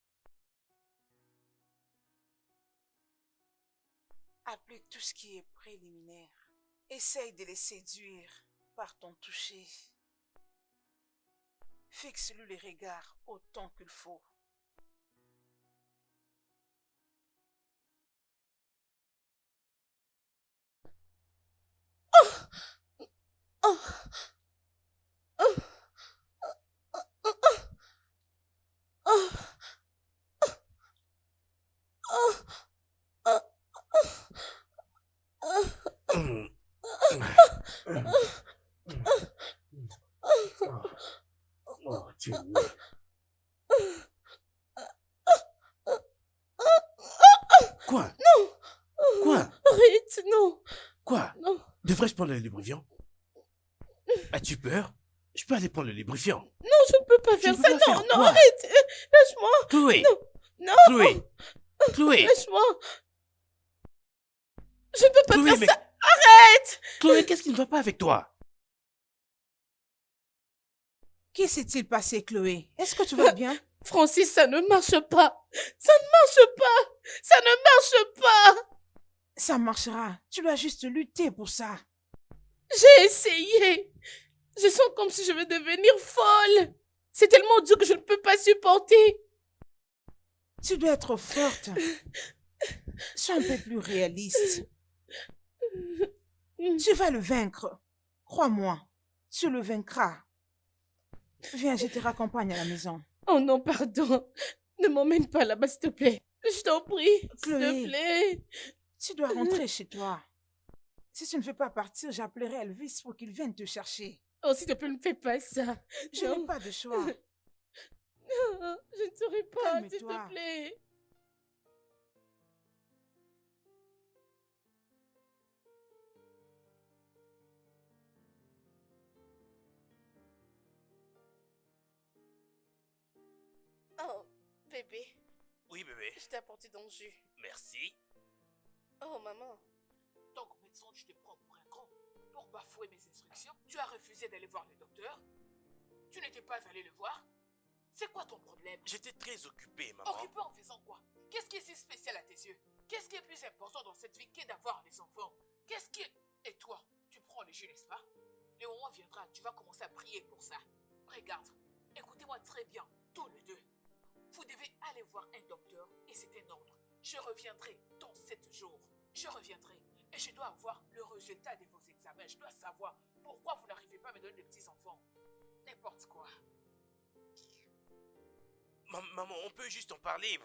Applique tout ce qui est préliminaire. Essaye de les séduire par ton toucher. Fixe-lui les regards autant qu'il faut. Oh, Dieu. Quoi? Quoi? Arrête, non, Quoi? non, Devrais-je prendre le lubrifiant? As-tu peur? Je peux aller prendre le lubrifiant. non, je ne peux pas Tu faire ne peux ça, pas faire non, non, quoi? arrête, lâche-moi, Chloé! non, Chloé! Chloé! lâche-moi. Je ne peux pas Chloé, faire mais... ça, arrête. Chloé, qu'est-ce qui ne va pas avec toi? Que s'est-il passé, Chloé? Est-ce que tu vas bien? Francis, ça ne marche pas, ça ne marche pas, ça ne marche pas. Ça marchera. Tu dois juste lutter pour ça. J'ai essayé. Je sens comme si je vais devenir folle. C'est tellement dur que je ne peux pas supporter. Tu dois être forte. Sois un peu plus réaliste. Tu vas le vaincre. Crois-moi, tu le vaincras. Viens, je te raccompagne à la maison. Oh non, pardon. Ne m'emmène pas là-bas, s'il te plaît. Je t'en prie, s'il te Chloé. plaît. Tu dois rentrer chez toi. Si tu ne veux pas partir, j'appellerai Elvis pour qu'il vienne te chercher. Oh, s'il te plaît, ne fais pas ça. Je Non. n'ai pas de choix. Non, je ne saurais pas, s'il Calme-toi. te plaît. Oh, bébé, Oui, bébé. je t'ai apporté ton jus. Merci. Oh, maman. Donc maintenant, tu te prends pour un con. Pour bafouer mes instructions, tu as refusé d'aller voir le docteur. Tu n'étais pas allé le voir. C'est quoi ton problème? J'étais très occupé, maman. Occupé en faisant quoi? Qu'est-ce qui est si spécial à tes yeux? Qu'est-ce qui est plus important dans cette vie que d'avoir des enfants? Qu'est-ce qui est... Et toi, tu prends le jus, n'est-ce pas? Le moment viendra, tu vas commencer à prier pour ça. Regarde, écoutez-moi très bien, tous les deux. Vous devez aller voir un docteur et c'est un ordre. Je reviendrai dans 7 jours. Je reviendrai et je dois avoir le résultat de vos examens. Je dois savoir pourquoi vous n'arrivez pas à me donner de petits-enfants. N'importe quoi. Maman, on peut juste en parler.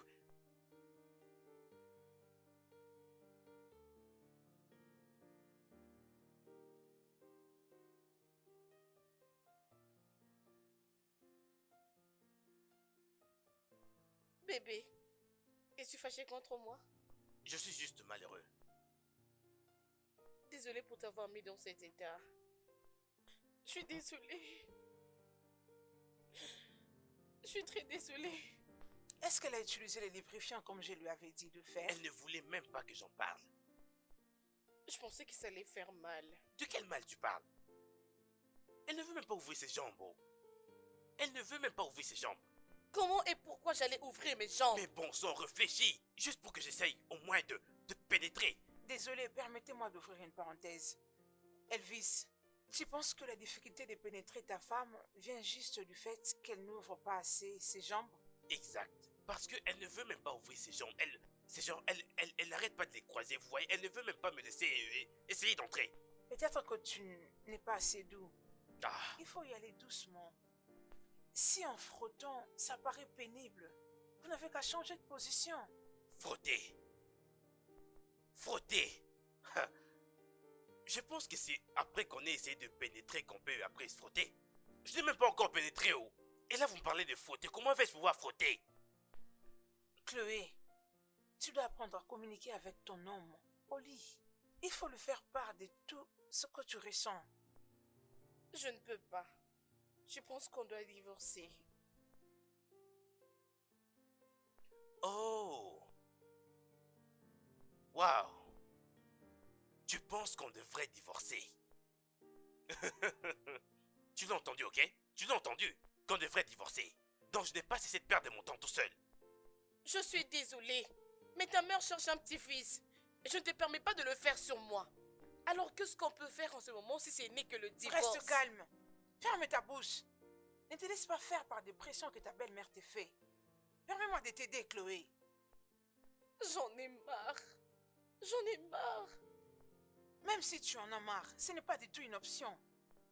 Bébé, es-tu fâché contre moi? Je suis juste malheureux. Désolée pour t'avoir mis dans cet état. suis désolée. Je suis très désolée. Est-ce qu'elle a utilisé les lubrifiants comme je lui avais dit de faire? Elle ne voulait même pas que j'en parle. Je pensais que ça allait faire mal. De quel mal tu parles? Elle ne veut même pas ouvrir ses jambes, oh. Elle ne veut même pas ouvrir ses jambes. Comment et pourquoi j'allais ouvrir mes jambes? Mais bon sang, réfléchis. Juste pour que j'essaye au moins de pénétrer. Désolé, permettez-moi d'ouvrir une parenthèse. Elvis, tu penses que la difficulté de pénétrer ta femme vient juste du fait qu'elle n'ouvre pas assez ses jambes? Exact. Parce qu'elle ne veut même pas ouvrir ses jambes. Elle n'arrête pas de les croiser, vous voyez. Elle ne veut même pas me laisser essayer d'entrer. Peut-être que tu n'es pas assez doux. Ah, Il faut y aller doucement. Si en frottant, ça paraît pénible, vous n'avez qu'à changer de position. frotter. Frotter. Ha. Je pense que c'est après qu'on ait essayé de pénétrer qu'on peut après se frotter. Je n'ai même pas encore pénétré, oh. Et là, vous me parlez de frotter. Comment vais-je pouvoir frotter? Chloé, tu dois apprendre à communiquer avec ton homme au lit. Il faut lui faire part de tout ce que tu ressens. Je ne peux pas. Je pense qu'on doit divorcer. Oh. Waouh. Tu penses qu'on devrait divorcer? Tu l'as entendu, ok? Tu l'as entendu? Qu'on devrait divorcer. Donc je n'ai pas cessé de perdre mon temps tout seul. Je suis désolée, mais ta mère cherche un petit-fils. Je ne te permets pas de le faire sur moi. Alors qu'est-ce qu'on peut faire en ce moment si ce n'est que le divorce? Reste calme. Ferme ta bouche. Ne te laisse pas faire par des pressions que ta belle-mère te fait. Permets-moi de t'aider, Chloé. J'en ai marre. J'en ai marre. Même si tu en as marre, ce n'est pas du tout une option.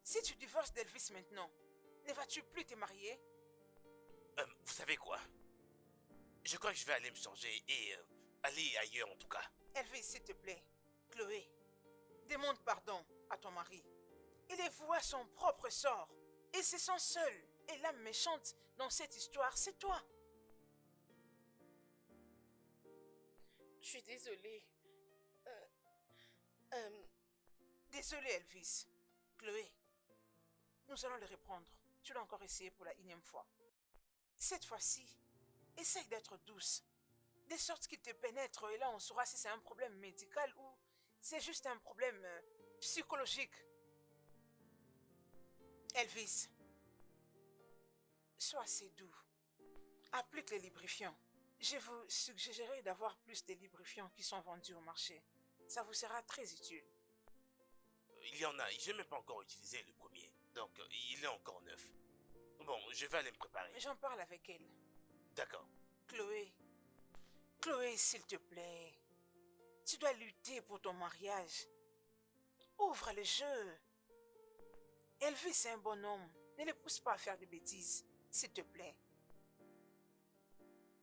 Si tu divorces d'Elvis maintenant, ne vas-tu plus te marier? Vous savez quoi? Je crois que je vais aller me changer et aller ailleurs en tout cas. Elvis, s'il te plaît. Chloé, demande pardon à ton mari. Il est voué à son propre sort. Et c'est son seul. Et l'âme méchante dans cette histoire, c'est toi. Je suis désolée. Désolé, Elvis. Chloé, nous allons le reprendre. Tu l'as encore essayé pour la énième fois. Cette fois-ci, essaye d'être douce. De sorte qu'il te pénètre et là on saura si c'est un problème médical ou c'est juste un problème psychologique. Elvis, sois assez doux. Applique les lubrifiants. Je vous suggérerais d'avoir plus de lubrifiants qui sont vendus au marché. Ça vous sera très utile. Il y en a, je n'ai même pas encore utilisé le premier. Donc il est encore neuf. Bon, je vais aller me préparer. J'en parle avec elle. D'accord. Chloé, Chloé, s'il te plaît. Tu dois lutter pour ton mariage. Ouvre le jeu. Elvis est un bon homme. Ne le pousse pas à faire des bêtises, s'il te plaît.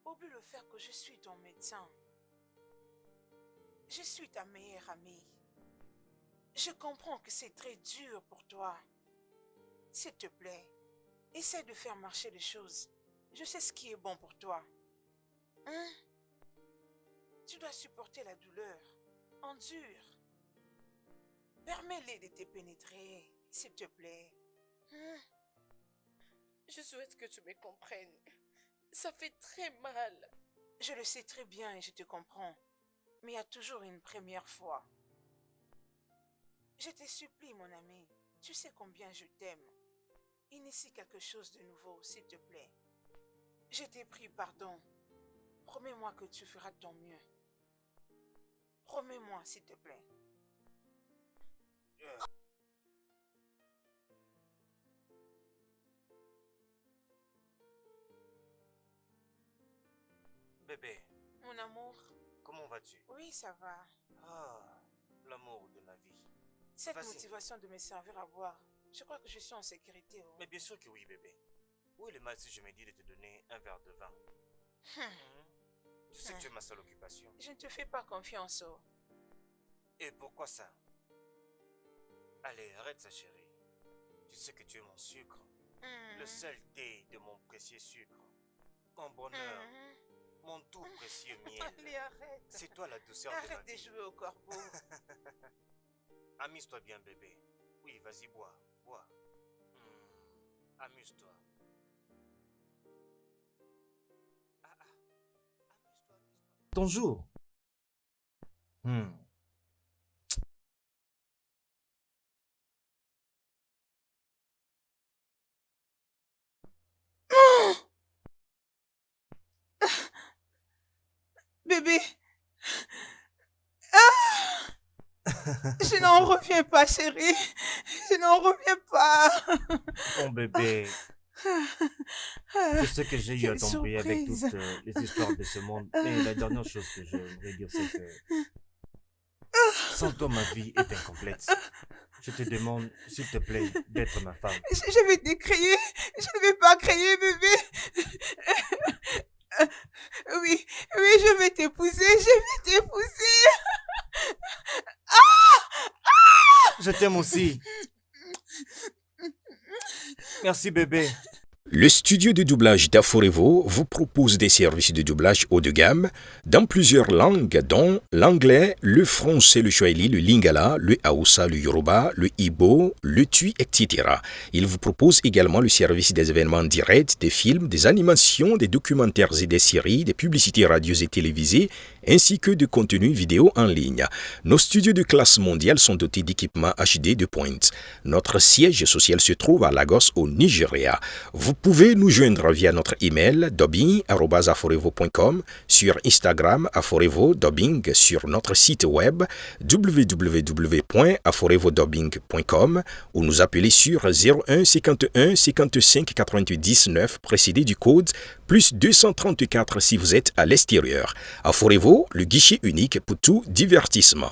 Oublie le fait que je suis ton médecin. Je suis ta meilleure amie. Je comprends que c'est très dur pour toi. S'il te plaît, essaie de faire marcher les choses. Je sais ce qui est bon pour toi. Hein? Tu dois supporter la douleur. Endure. Permets-les de te pénétrer, s'il te plaît. Hein? Je souhaite que tu me comprennes. Ça fait très mal. Je le sais très bien et je te comprends. Mais il y a toujours une première fois. Je te supplie, mon ami. Tu sais combien je t'aime. Initie quelque chose de nouveau, s'il te plaît. Je t'ai pris pardon. Promets-moi que tu feras de ton mieux. Promets-moi, s'il te plaît. Bébé, Mon amour, comment vas-tu? oui, ça va. Ah, l'amour de ma vie. Cette Vas-y. motivation de me servir à boire, je crois que je suis en sécurité. Oh. Mais bien sûr que oui, bébé. Où est le mal si je me dis de te donner un verre de vin? Tu sais que tu es ma seule occupation. Je ne te fais pas confiance. Oh. Et pourquoi ça? Allez, arrête ça, chérie. Tu sais que tu es mon sucre. Le seul thé de mon précieux sucre. Mon bonheur. Mon tout précieux miel. Allez, arrête. C'est toi la douceur de ma Arrête de vie. jouer au corbeau. Amuse-toi bien, bébé. Oui, vas-y, bois. Bois. Amuse-toi. Amuse-toi. Ton jour. Bébé. Je n'en reviens pas, chérie. Je n'en reviens pas. Mon bébé. Je sais que j'ai eu à Quelle t'embrouiller avec toutes surprise. les histoires de ce monde, mais la dernière chose que je voudrais dire, c'est que sans toi, ma vie est incomplète. Je te demande, s'il te plaît, d'être ma femme. Je vais te crier. Je ne vais pas crier, bébé. Oui, oui, je vais t'épouser. Je vais t'épouser. Je t'aime aussi. Merci, bébé. Le studio de doublage d'Aforevo vous propose des services de doublage haut de gamme dans plusieurs langues dont l'anglais, le français, le swahili, le lingala, le hausa, le yoruba, le igbo, le tui, etc. Il vous propose également le service des événements directs, des films, des animations, des documentaires et des séries, des publicités radios et télévisées, ainsi que de contenus vidéo en ligne. Nos studios de classe mondiale sont dotés d'équipements HD de pointe. Notre siège social se trouve à Lagos, au Nigeria. Vous pouvez nous joindre via notre email dubbing@aforevo.com, sur Instagram Aforevo Dubbing, sur notre site web www.aforevodubbing.com ou nous appeler sur 01 51 55 99 précédé du code plus 234 si vous êtes à l'extérieur. Aforevo, le guichet unique pour tout divertissement.